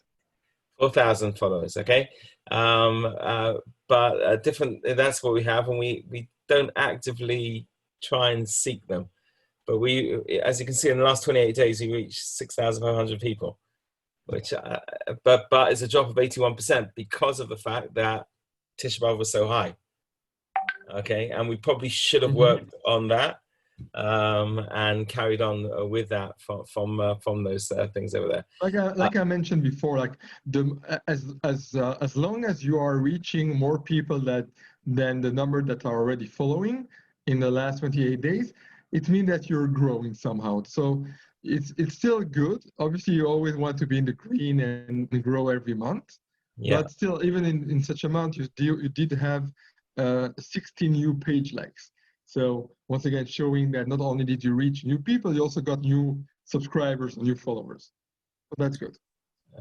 4,000 followers, okay? But different, that's what we have, and we don't actively try and seek them. But we, as you can see, in the last 28 days, we reached 6,500 people, which, but it's a drop of 81% because of the fact that Tisha B'Av was so high. Okay, and we probably should have worked on that and carried on with that from those things over there. Like I mentioned before, like as long as you are reaching more people than the number that are already following in the last 28 days, it means that you're growing somehow. So it's still good. Obviously, you always want to be in the green and grow every month. Yeah. But still, even in such amount, you did have 60 new page likes. So once again, showing that not only did you reach new people, you also got new subscribers and new followers. So that's good.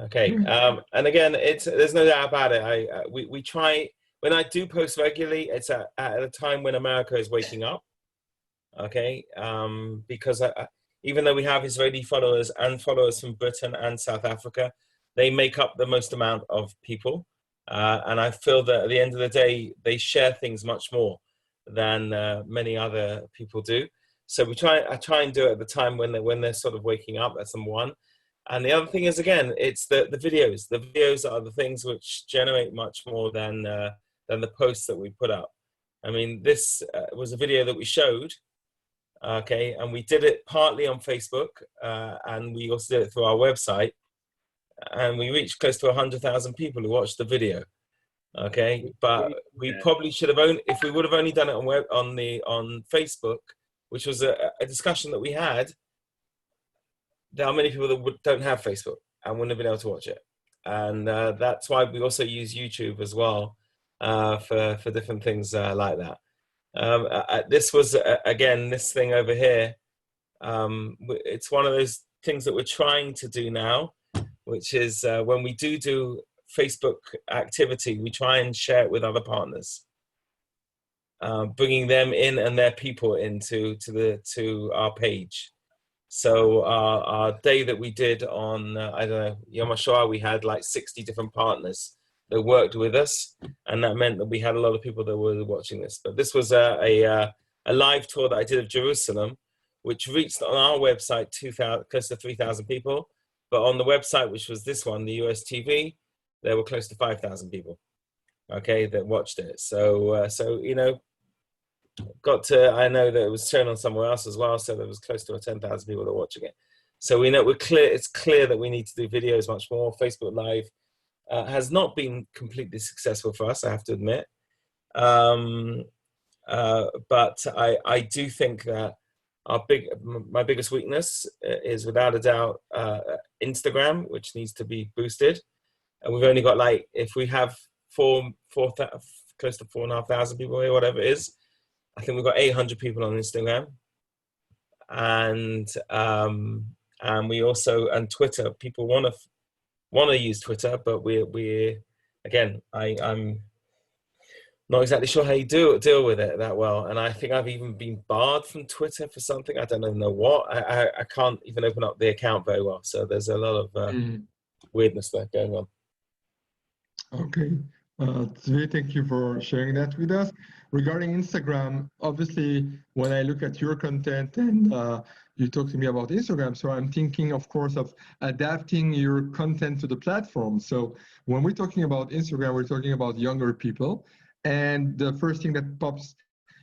Okay, and again, there's no doubt about it. We try, when I do post regularly, it's at a time when America is waking up. Okay, because even though we have Israeli followers and followers from Britain and South Africa, they make up the most amount of people. And I feel that at the end of the day, they share things much more than many other people do. So I try and do it at the time when they're sort of waking up. That's number one. And the other thing is, again, it's the videos. The videos are the things which generate much more than the posts that we put up. I mean, this was a video that we showed, okay, and we did it partly on Facebook, and we also did it through our website, and we reached close to 100,000 people who watched the video, okay. But we probably should have if we would have only done it on Facebook, which was a discussion that we had. There are many people that don't have Facebook and wouldn't have been able to watch it, and that's why we also use YouTube as well for different things like that. This was again, this thing over here. It's one of those things that we're trying to do now, which is when we do Facebook activity, we try and share it with other partners, bringing them in and their people into our page. So our day that we did on, I don't know, Yom HaShoah, we had like 60 different partners that worked with us. And that meant that we had a lot of people that were watching this. But this was a live tour that I did of Jerusalem, which reached on our website close to 3,000 people. But on the website, which was this one, the US TV, there were close to 5,000 people, okay, that watched it. So, you know, I know that it was shown on somewhere else as well, so there was close to 10,000 people that were watching it. So we know it's clear that we need to do videos much more. Facebook Live has not been completely successful for us, I have to admit. But I do think that my biggest weakness is without a doubt Instagram, which needs to be boosted. And we've only got like, if we have close to 4,500 people here, whatever it is, I think we've got 800 people on Instagram, and we also, and Twitter. People want to use Twitter, but we again, I'm not exactly sure how you deal with it that well. And I think I've even been barred from Twitter for something. I don't even know what. I can't even open up the account very well. So there's a lot of weirdness there going on. Okay. Tzvi, thank you for sharing that with us. Regarding Instagram, obviously, when I look at your content and you talk to me about Instagram, so I'm thinking, of course, of adapting your content to the platform. So when we're talking about Instagram, we're talking about younger people. And the first thing that pops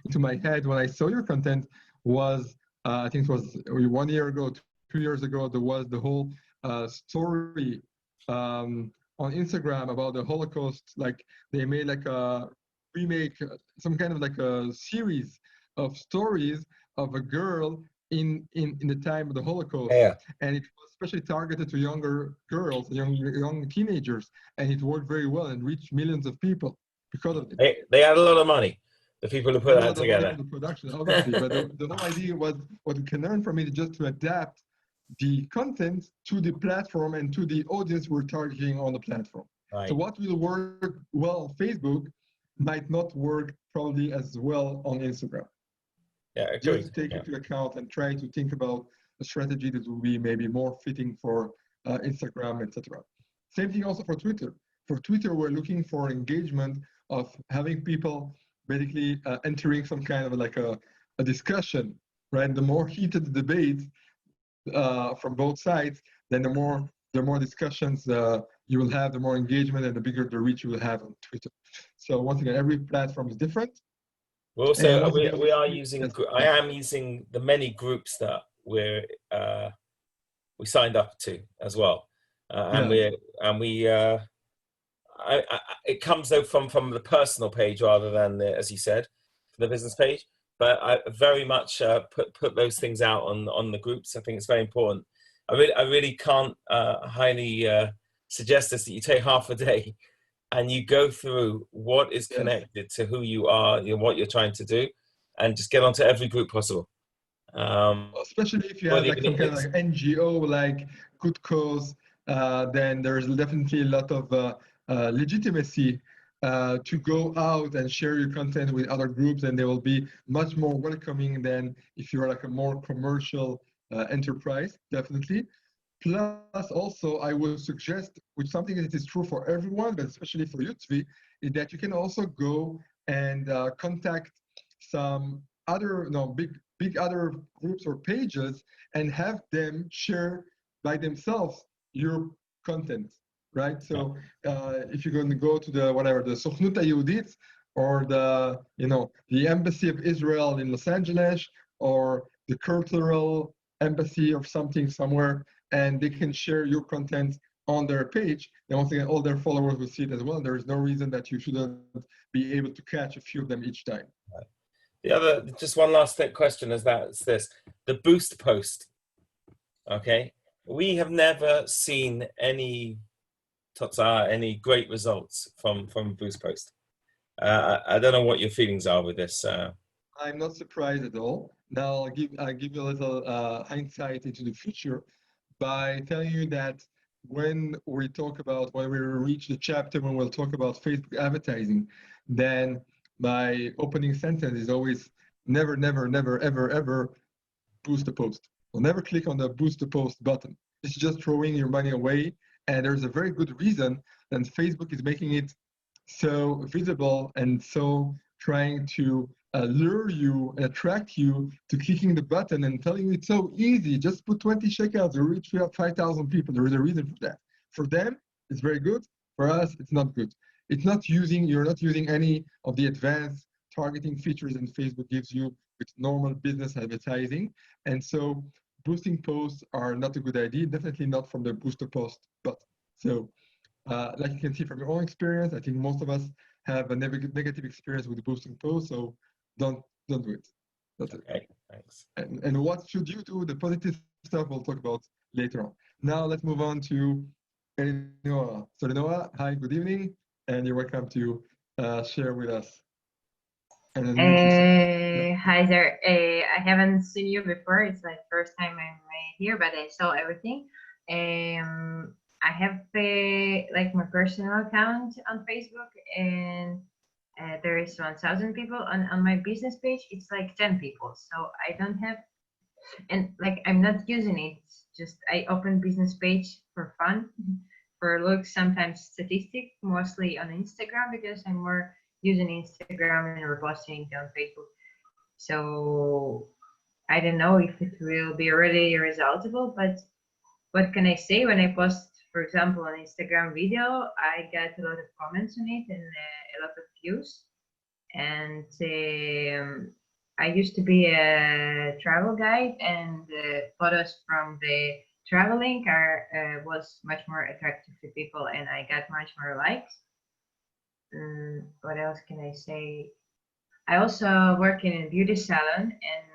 into my head when I saw your content was, I think it was 1 year ago, 2 years ago, there was the whole story on Instagram about the Holocaust. Like they made like a remake, some kind of like a series of stories of a girl in the time of the Holocaust. Yeah. And it was especially targeted to younger girls, young teenagers, and it worked very well and reached millions of people because of it. They had a lot of money, the people who put that together. The production, obviously, but the whole idea was what we can learn from it is just to adapt the content to the platform and to the audience we're targeting on the platform. Right. So what will work well on Facebook might not work probably as well on Instagram. Yeah, just to take into account and try to think about a strategy that will be maybe more fitting for Instagram, etc. Same thing also for Twitter. For Twitter, we're looking for engagement of having people basically entering some kind of like a discussion, right? The more heated the debate from both sides, then the more discussions you will have, the more engagement and the bigger the reach you will have on Twitter. So once again, every platform is different. Well, also, we are using. I am using the many groups that we signed up to as well, it comes though from the personal page rather than as you said, the business page. But I very much put those things out on the groups. I think it's very important. I really can't highly suggest this, that you take half a day and you go through what is connected to who you are, what you're trying to do, and just get onto every group possible. Especially if you have like some kind of like NGO, like Good Cause, then there's definitely a lot of legitimacy to go out and share your content with other groups, and they will be much more welcoming than if you're like a more commercial enterprise, definitely. Plus, also, I would suggest, which something that is true for everyone, but especially for you, Tzvi, is that you can also go and contact some other big pick other groups or pages and have them share by themselves your content, right? So if you're going to go to the whatever the Sochnut Yehudit or the the Embassy of Israel in Los Angeles or the cultural embassy of something somewhere, and they can share your content on their page, then once again all their followers will see it as well. There is no reason that you shouldn't be able to catch a few of them each time. The other, just one last question is this: the boost post. Okay, we have never seen any great results from boost post. I don't know what your feelings are with this. I'm not surprised at all. Now I'll give you a little hindsight into the future by telling you that when we reach the chapter when we'll talk about Facebook advertising, then my opening sentence is always never, never, never, ever, ever boost a post. We'll never click on the boost a post button. It's just throwing your money away. And there's a very good reason that Facebook is making it so visible and so trying to lure you and attract you to clicking the button and telling you it's so easy. Just put 20 shekels to reach 5,000 people. There is a reason for that. For them, it's very good. For us, it's not good. You're not using any of the advanced targeting features that Facebook gives you with normal business advertising. And so boosting posts are not a good idea, definitely not from the booster post button. So like you can see from your own experience, I think most of us have a negative experience with boosting posts, so don't do it. That's it. Okay, thanks. And what should you do? The positive stuff we'll talk about later on. Now let's move on to Noah. So Noah, hi, good evening, and you're welcome to share with us. Hi there. I haven't seen you before. It's my first time I'm here, but I saw everything. I have like my personal account on Facebook, and there is 1,000 people on my business page. It's like 10 people, so I don't have, and like I'm not using it. It's just I open business page for fun, for look, sometimes statistic, mostly on Instagram because I'm more using Instagram and reposting on Facebook. So I don't know if it will be already resultable, but what can I say? When I post, for example, an Instagram video, I get a lot of comments on it and a lot of views. And I used to be a travel guide, and photos from the traveling was much more attractive to people, and I got much more likes. What else can I say? I also work in a beauty salon, and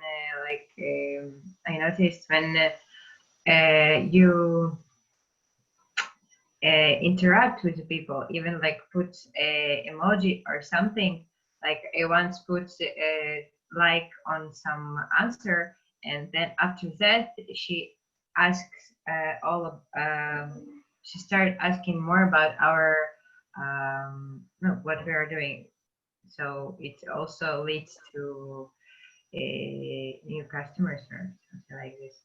I noticed when you interact with the people, even like put a emoji or something. Like I once put a like on some answer, and then after that she asks she started asking more about our what we are doing. So it also leads to new customers or something like this.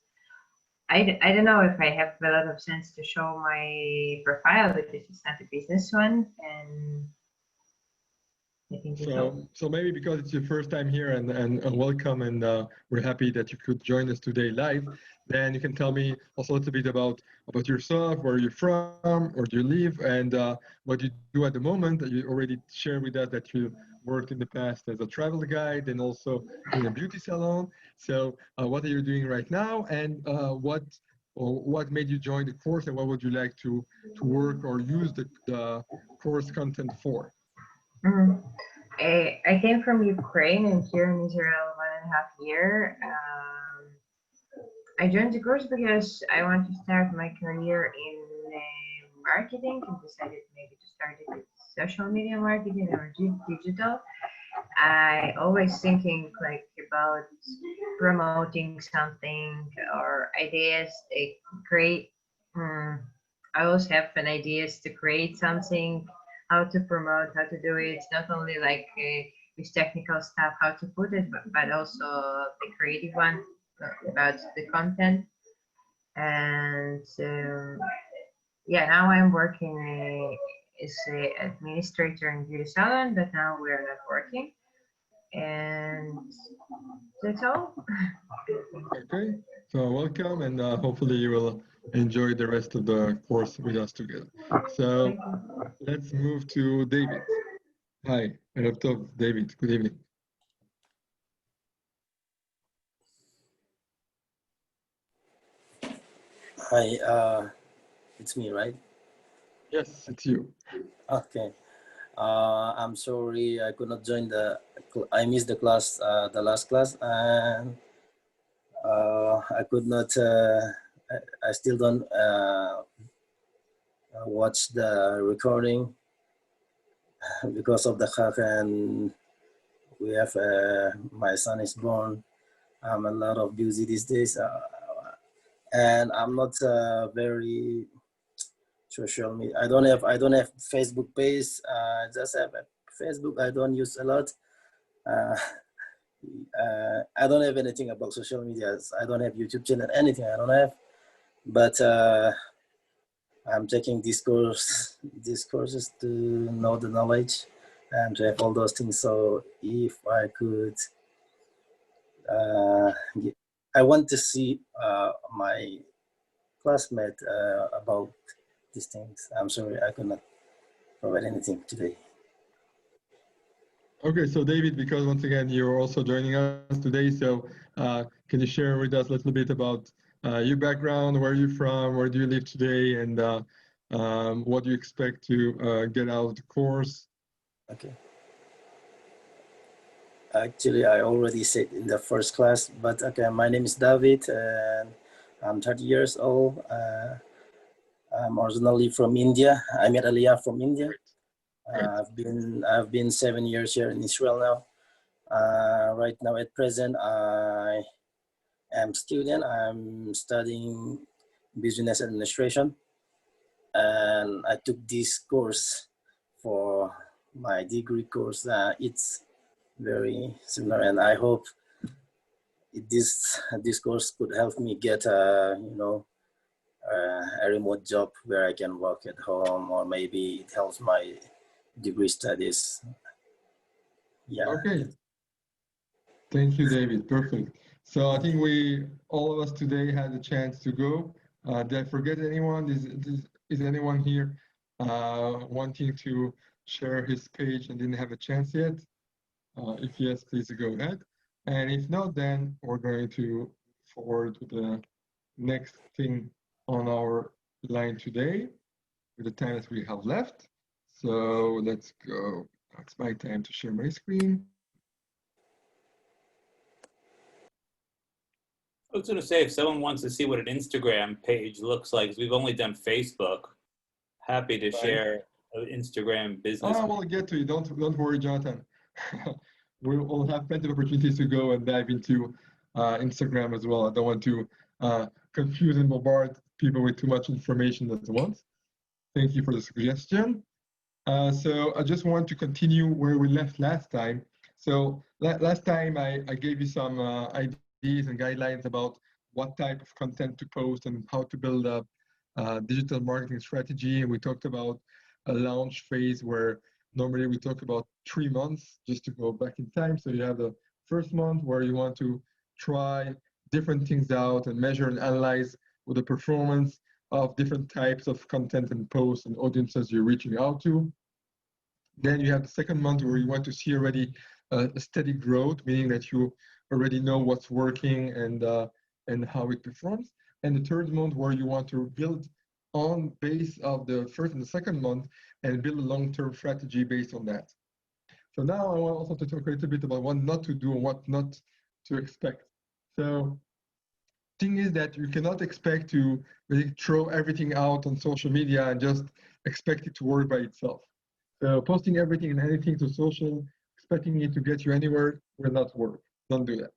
I don't know if I have a lot of sense to show my profile, but this is not a business one, and I think so maybe because it's your first time here and welcome, and we're happy that you could join us today live. Then you can tell me also a little bit about yourself, where you're from, where do you live, and what you do at the moment. You already shared with us that you worked in the past as a travel guide and also in a beauty salon. So what are you doing right now, and what made you join the course, and what would you like to work or use the course content for? I came from Ukraine and here in Israel 1.5 years. I joined the course because I want to start my career in marketing and decided maybe to start it with social media marketing or digital. I always thinking like about promoting something or ideas to create. I always have an ideas to create something, how to promote, how to do it. It's not only like with technical stuff, how to put it, but also the creative one about the content. And yeah, now I'm working as an administrator in beauty salon, but now we're not working. And that's all. Okay, so welcome, and hopefully you will enjoy the rest of the course with us together. So Thank you. let's move to David. Hi, Erev Tov, David. Good evening. Hi, it's me, right? Yes, it's you. Okay. I'm sorry I could not join I missed the class, the last class, and I could not, I still don't watch the recording because of the hack, and we have, my son is born. I'm a lot of busy these days, and I'm not very social media. I don't have Facebook page. Just have a Facebook. I don't use a lot. Uh, I don't have anything about social media. I don't have YouTube channel. Anything I don't have. But I'm taking these courses to know the knowledge and to have all those things. So if I could, I want to see my classmate about these things. I'm sorry I could not provide anything today. Okay, so David, because once again you're also joining us today, so can you share with us a little bit about your background, where you're from, where do you live today, and what do you expect to get out of the course? Okay. Actually, I already said in the first class, but okay, my name is David, and I'm 30 years old. I'm originally from India. I met Aliyah from India. I've been 7 years here in Israel now. Right now, at present, I am student. I'm studying business administration, and I took this course for my degree course. It's very similar, and I hope this course could help me get a remote job where I can work at home, or maybe it helps my degree studies. Yeah. Okay. Thank you, David. Perfect. So I think all of us today had a chance to go. Did I forget anyone? Is anyone here wanting to share his page and didn't have a chance yet? If yes, please go ahead. And if not, then we're going to forward to the next thing on our line today with the time that we have left. So let's go. It's my time to share my screen. I was going to say, if someone wants to see what an Instagram page looks like, 'cause we've only done Facebook, happy to share an Instagram business. Oh, we'll get to you. Don't worry, Jonathan. We'll have plenty of opportunities to go and dive into Instagram as well. I don't want to confuse and bombard people with too much information at once. Thank you for the suggestion. So I just want to continue where we left last time. So last time I gave you some ideas and guidelines about what type of content to post and how to build a digital marketing strategy. And we talked about a launch phase where normally we talk about 3 months, just to go back in time. So you have the first month where you want to try different things out and measure and analyze with the performance of different types of content and posts and audiences you're reaching out to. Then you have the second month where you want to see already a steady growth, meaning that you already know what's working and how it performs. And the third month where you want to build on base of the first and the second month and build a long-term strategy based on that. So now I want also to talk a little bit about what not to do and what not to expect. So thing is that you cannot expect to really throw everything out on social media and just expect it to work by itself. So posting everything and anything to social, expecting it to get you anywhere will not work. Don't do that.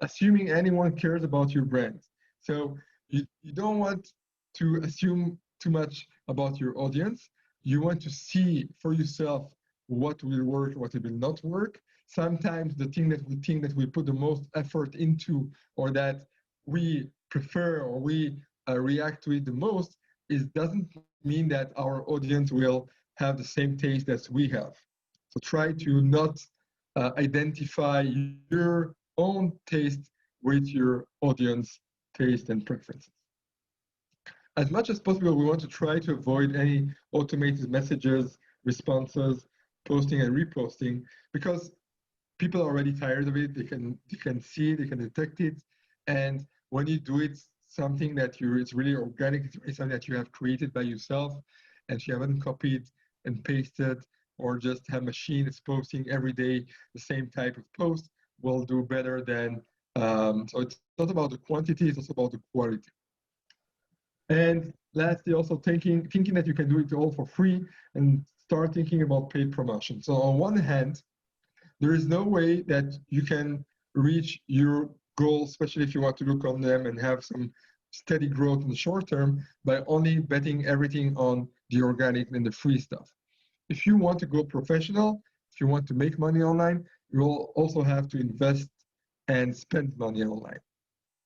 Assuming anyone cares about your brand. So you don't want to assume too much about your audience. You want to see for yourself what will work, what will not work. Sometimes the thing that we think that we put the most effort into or that we prefer or we react to it the most doesn't mean that our audience will have the same taste as we have. So try to not identify your own taste with your audience taste and preferences. As much as possible, we want to try to avoid any automated messages, responses, posting and reposting, because people are already tired of it. They can see it, they can detect it. And when you do it, something that it's really organic, it's really something that you have created by yourself and you haven't copied and pasted, or just have machine that's posting every day the same type of post, will do better than, so it's not about the quantity, it's also about the quality. And lastly, also thinking that you can do it all for free and start thinking about paid promotion. So on one hand, there is no way that you can reach your goals, especially if you want to look on them and have some steady growth in the short term, by only betting everything on the organic and the free stuff. If you want to go professional, if you want to make money online, you will also have to invest and spend money online.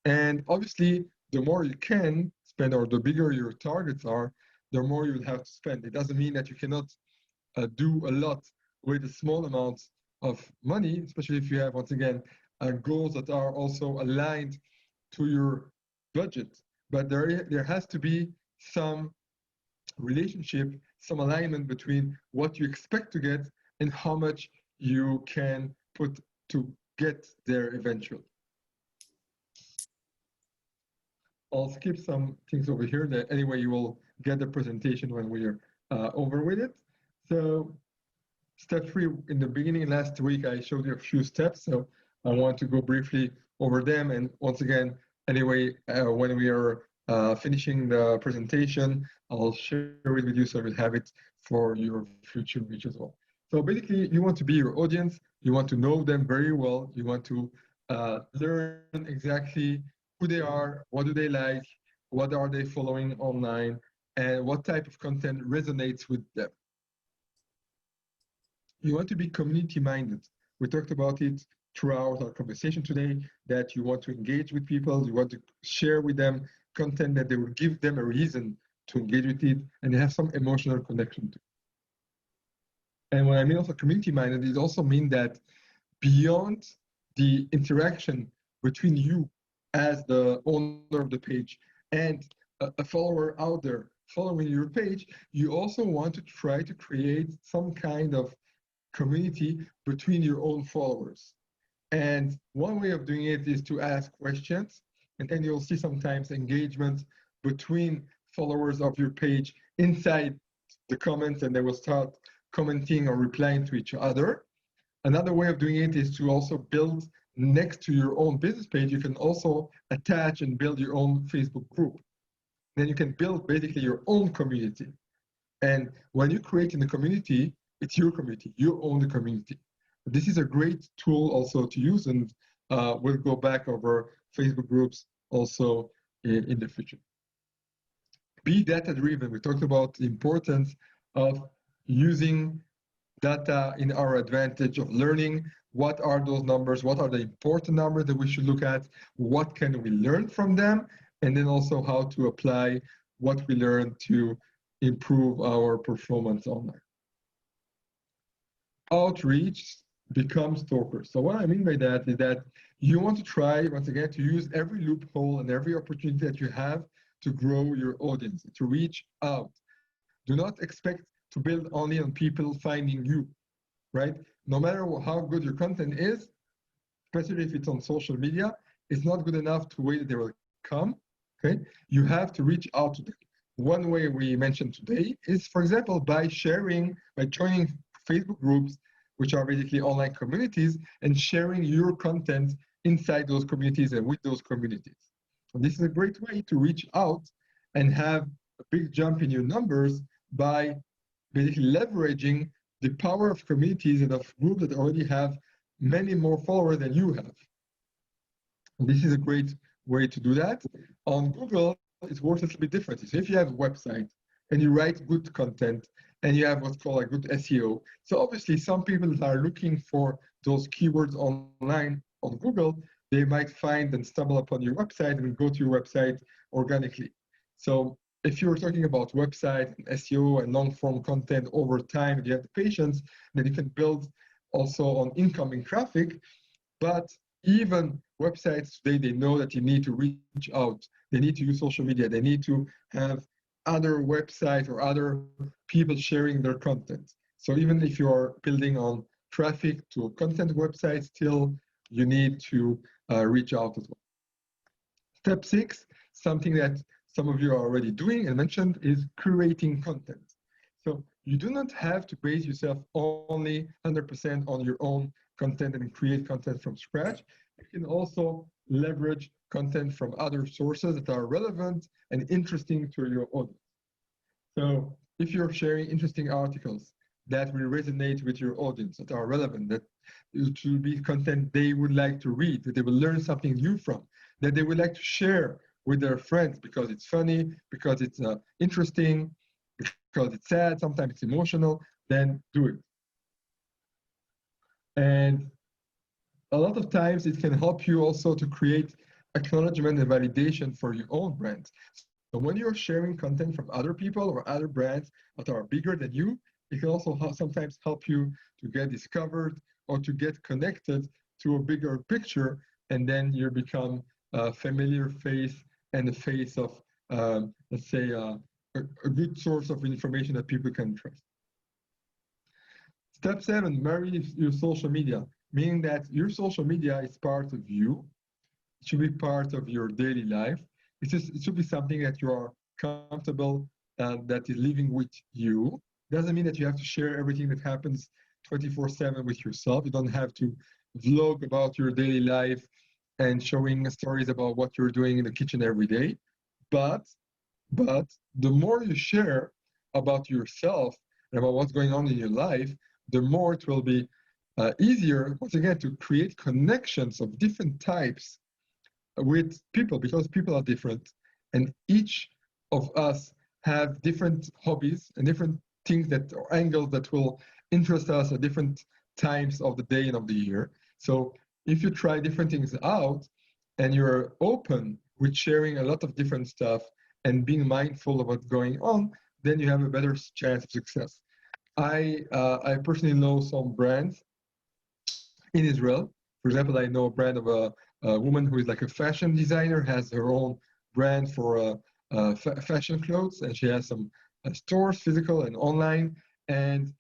And obviously, the more you can spend, or the bigger your targets are, the more you'll have to spend. It doesn't mean that you cannot do a lot with a small amounts of money, especially if you have, once again, goals that are also aligned to your budget. But there has to be some relationship, some alignment between what you expect to get and how much you can put to get there eventually. I'll skip some things over here that anyway you will get the presentation when we're over with it. So step 3, in the beginning last week, I showed you a few steps. So I want to go briefly over them. And once again, anyway, when we are finishing the presentation, I'll share it with you so you'll have it for your future reach as well. So basically, you want to be your audience. You want to know them very well. You want to learn exactly who they are, what do they like, what are they following online, and what type of content resonates with them. You want to be community-minded. We talked about it throughout our conversation today, that you want to engage with people, you want to share with them content that they will give them a reason to engage with it, and they have some emotional connection to. And when I mean also community-minded, it also means that beyond the interaction between you as the owner of the page and a follower out there following your page, you also want to try to create some kind of community between your own followers. And one way of doing it is to ask questions, and then you'll see sometimes engagement between followers of your page inside the comments, and they will start commenting or replying to each other. Another way of doing it is to also build, next to your own business page, you can also attach and build your own Facebook group. Then you can build basically your own community. And when you create in the community, it's your community, you own the community. This is a great tool also to use, and we'll go back over Facebook groups also in the future. Be data-driven. We talked about the importance of using data in our advantage, of learning what are those numbers, what are the important numbers that we should look at, what can we learn from them, and then also how to apply what we learn to improve our performance online. Outreach becomes stalkers. So what I mean by that is that you want to try, once again, to use every loophole and every opportunity that you have to grow your audience, to reach out. Do not expect to build only on people finding you, right? No matter how good your content is, especially if it's on social media, it's not good enough to wait that they will come, okay? You have to reach out to them. One way we mentioned today is, for example, by joining Facebook groups, which are basically online communities, and sharing your content inside those communities and with those communities. And this is a great way to reach out and have a big jump in your numbers by basically leveraging the power of communities and of groups that already have many more followers than you have. And this is a great way to do that. On Google, it works a little bit differently. So if you have a website and you write good content and you have what's called a good SEO, so obviously some people that are looking for those keywords online on Google, they might find and stumble upon your website and go to your website organically. So if you're talking about website and SEO and long-form content over time, and you have the patience, then you can build also on incoming traffic. But even websites today, they know that you need to reach out. They need to use social media. They need to have other websites or other people sharing their content. So even if you are building on traffic to a content website, still you need to reach out as well. Step 6, something that some of you are already doing and mentioned, is curating content. So you do not have to base yourself only 100% on your own content and create content from scratch. You can also leverage content from other sources that are relevant and interesting to your audience. So if you're sharing interesting articles that will resonate with your audience, that are relevant, that it will be content they would like to read, that they will learn something new from, that they would like to share with their friends because it's funny, because it's interesting, because it's sad, sometimes it's emotional, then do it. And a lot of times it can help you also to create acknowledgement and validation for your own brand. So when you're sharing content from other people or other brands that are bigger than you, it can also sometimes help you to get discovered or to get connected to a bigger picture, and then you become a familiar face and the face of, let's say, a good source of information that people can trust. Step 7, marry your social media, meaning that your social media is part of you. It should be part of your daily life. It should be something that you are comfortable that is living with you. Doesn't mean that you have to share everything that happens 24/7 with yourself. You don't have to vlog about your daily life and showing stories about what you're doing in the kitchen every day. But the more you share about yourself and about what's going on in your life, the more it will be easier, once again, to create connections of different types with people, because people are different and each of us have different hobbies and different things that, or angles that will interest us at different times of the day and of the year. So if you try different things out and you're open with sharing a lot of different stuff and being mindful of what's going on, then you have a better chance of success. I personally know some brands in Israel. For example, I know a brand of a woman who is like a fashion designer, has her own brand for fashion clothes, and she has some stores, physical and online. And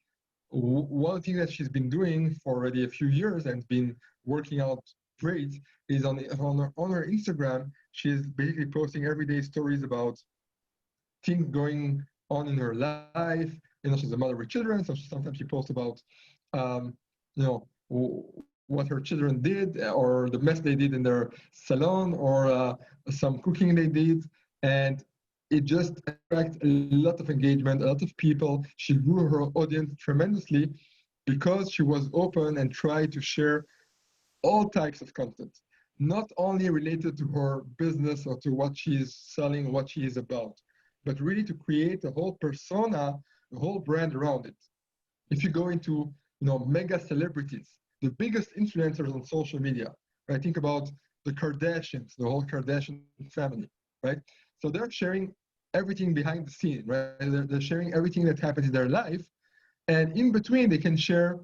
one thing that she's been doing for already a few years and been working out great is on her Instagram, she's basically posting everyday stories about things going on in her life. You know, she's a mother with children, so sometimes she posts about, you know, what her children did or the mess they did in their salon or some cooking they did. And it just attracted a lot of engagement, a lot of people. She grew her audience tremendously because she was open and tried to share all types of content, not only related to her business or to what she is selling, what she is about, but really to create a whole persona, a whole brand around it. If you go into, you know, mega celebrities, the biggest influencers on social media, right? Think about the Kardashians, the whole Kardashian family, right? So they're sharing everything behind the scene, right? They're sharing everything that happens in their life. And in between, they can share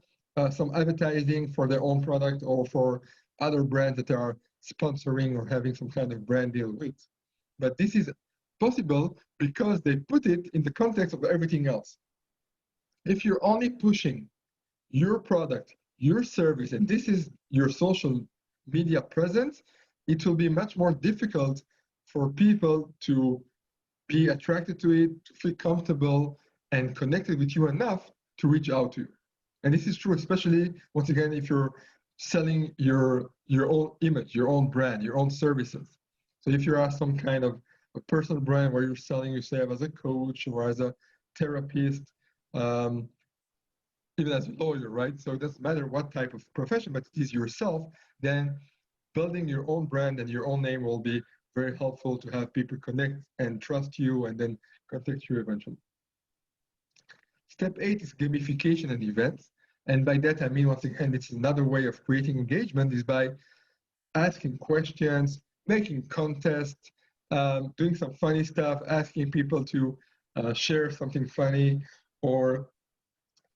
some advertising for their own product or for other brands that are sponsoring or having some kind of brand deal with. But this is possible because they put it in the context of everything else. If you're only pushing your product, your service, and this is your social media presence, it will be much more difficult for people to be attracted to it, to feel comfortable and connected with you enough to reach out to you. And this is true, especially, once again, if you're selling your own image, your own brand, your own services. So if you are some kind of a personal brand where you're selling yourself as a coach or as a therapist, even as a lawyer, right? So it doesn't matter what type of profession, but it is yourself, then building your own brand and your own name will be very helpful to have people connect and trust you and then contact you eventually. Step 8 is gamification and events. And by that, I mean, once again, it's another way of creating engagement is by asking questions, making contests, doing some funny stuff, asking people to share something funny or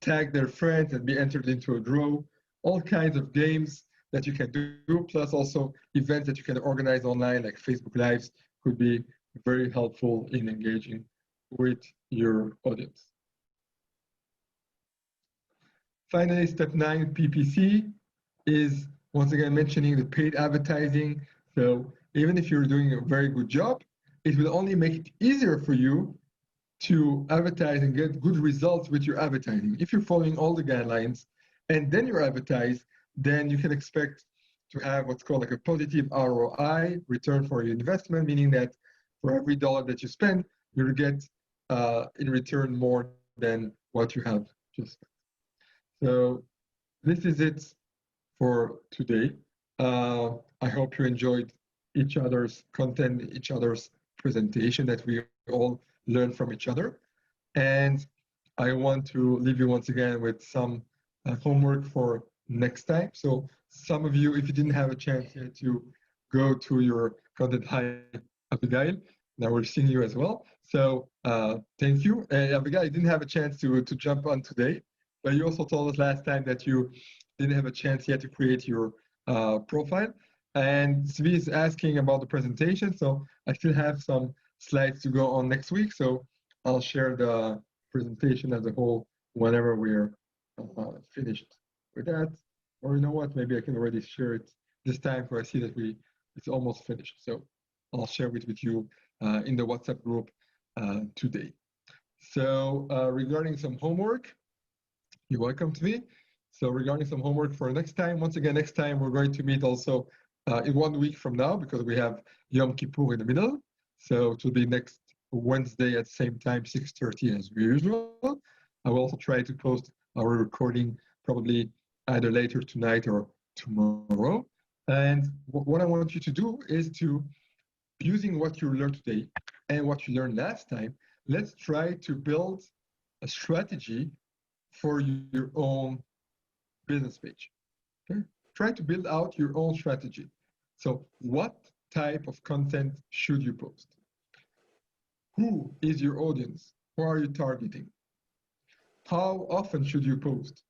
tag their friends and be entered into a draw. all kinds of games that you can do, plus also events that you can organize online, like Facebook Lives, could be very helpful in engaging with your audience. Finally, step 9, PPC, is once again mentioning the paid advertising. So even if you're doing a very good job, it will only make it easier for you to advertise and get good results with your advertising. If you're following all the guidelines and then you advertise, then you can expect to have what's called like a positive ROI, return for your investment, meaning that for every dollar that you spend, you'll get in return more than what you have just spent. So this is it for today. I hope you enjoyed each other's content, each other's presentation, that we all learn from each other. And I want to leave you once again with some homework for next time. So some of you, if you didn't have a chance yet to go to your content, hi, Abigail, now we're seeing you as well. So thank you. Abigail, I didn't have a chance to jump on today, but you also told us last time that you didn't have a chance yet to create your profile. And Zvi is asking about the presentation. So I still have some slides to go on next week. So I'll share the presentation as a whole whenever we're finished with that. Or you know what, maybe I can already share it this time, for I see that it's almost finished. So I'll share it with you in the WhatsApp group today. So regarding some homework, you're welcome to me. So regarding some homework for next time, once again, next time we're going to meet also in 1 week from now, because we have Yom Kippur in the middle. So it will be next Wednesday at the same time, 6:30 as usual. I will also try to post our recording probably either later tonight or tomorrow. And what I want you to do is to, using what you learned today and what you learned last time, let's try to build a strategy for your own business page. Okay? Try to build out your own strategy. So what type of content should you post? Who is your audience? Who are you targeting? How often should you post?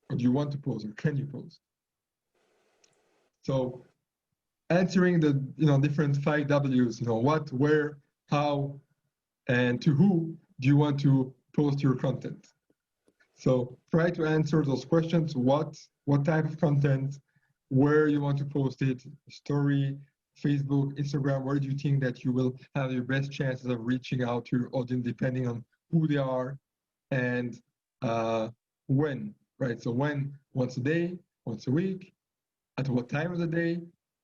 Or do you want to post, or can you post? So answering the different 5 W's, what, where, how, and to who do you want to post your content? So try to answer those questions. What type of content, where you want to post it, story, Facebook, Instagram, where do you think that you will have your best chances of reaching out to your audience, depending on who they are, and when, right? So when, once a day, once a week, at what time of the day.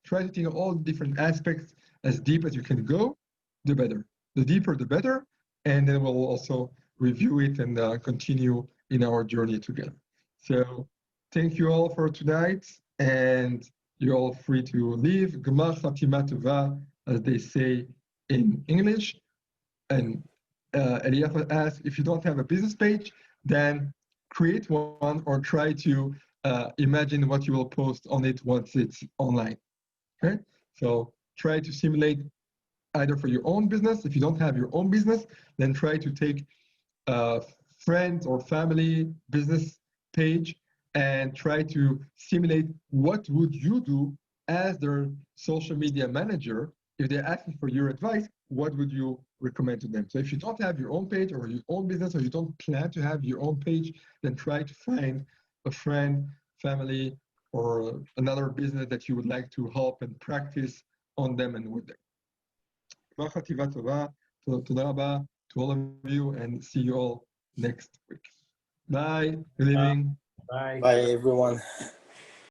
Try to think of all the different aspects. As deep as you can go, the better. The deeper, the better. And then we'll also review it and continue in our journey together. So thank you all for tonight, and you're all free to leave. Gmar Chatima Tova, as they say in English. And Eliyahu asked, if you don't have a business page, then create one, or try to imagine what you will post on it once it's online. Okay, so try to simulate either for your own business. If you don't have your own business, then try to take a friend or family business page and try to simulate what would you do as their social media manager. If they're asking for your advice, what would you recommend to them? So if you don't have your own page or your own business, or you don't plan to have your own page, then try to find a friend, family, or another business that you would like to help and practice on them and with them. Toda rabba to all of you, and see you all next week. Bye. Good evening. Bye. Bye, everyone.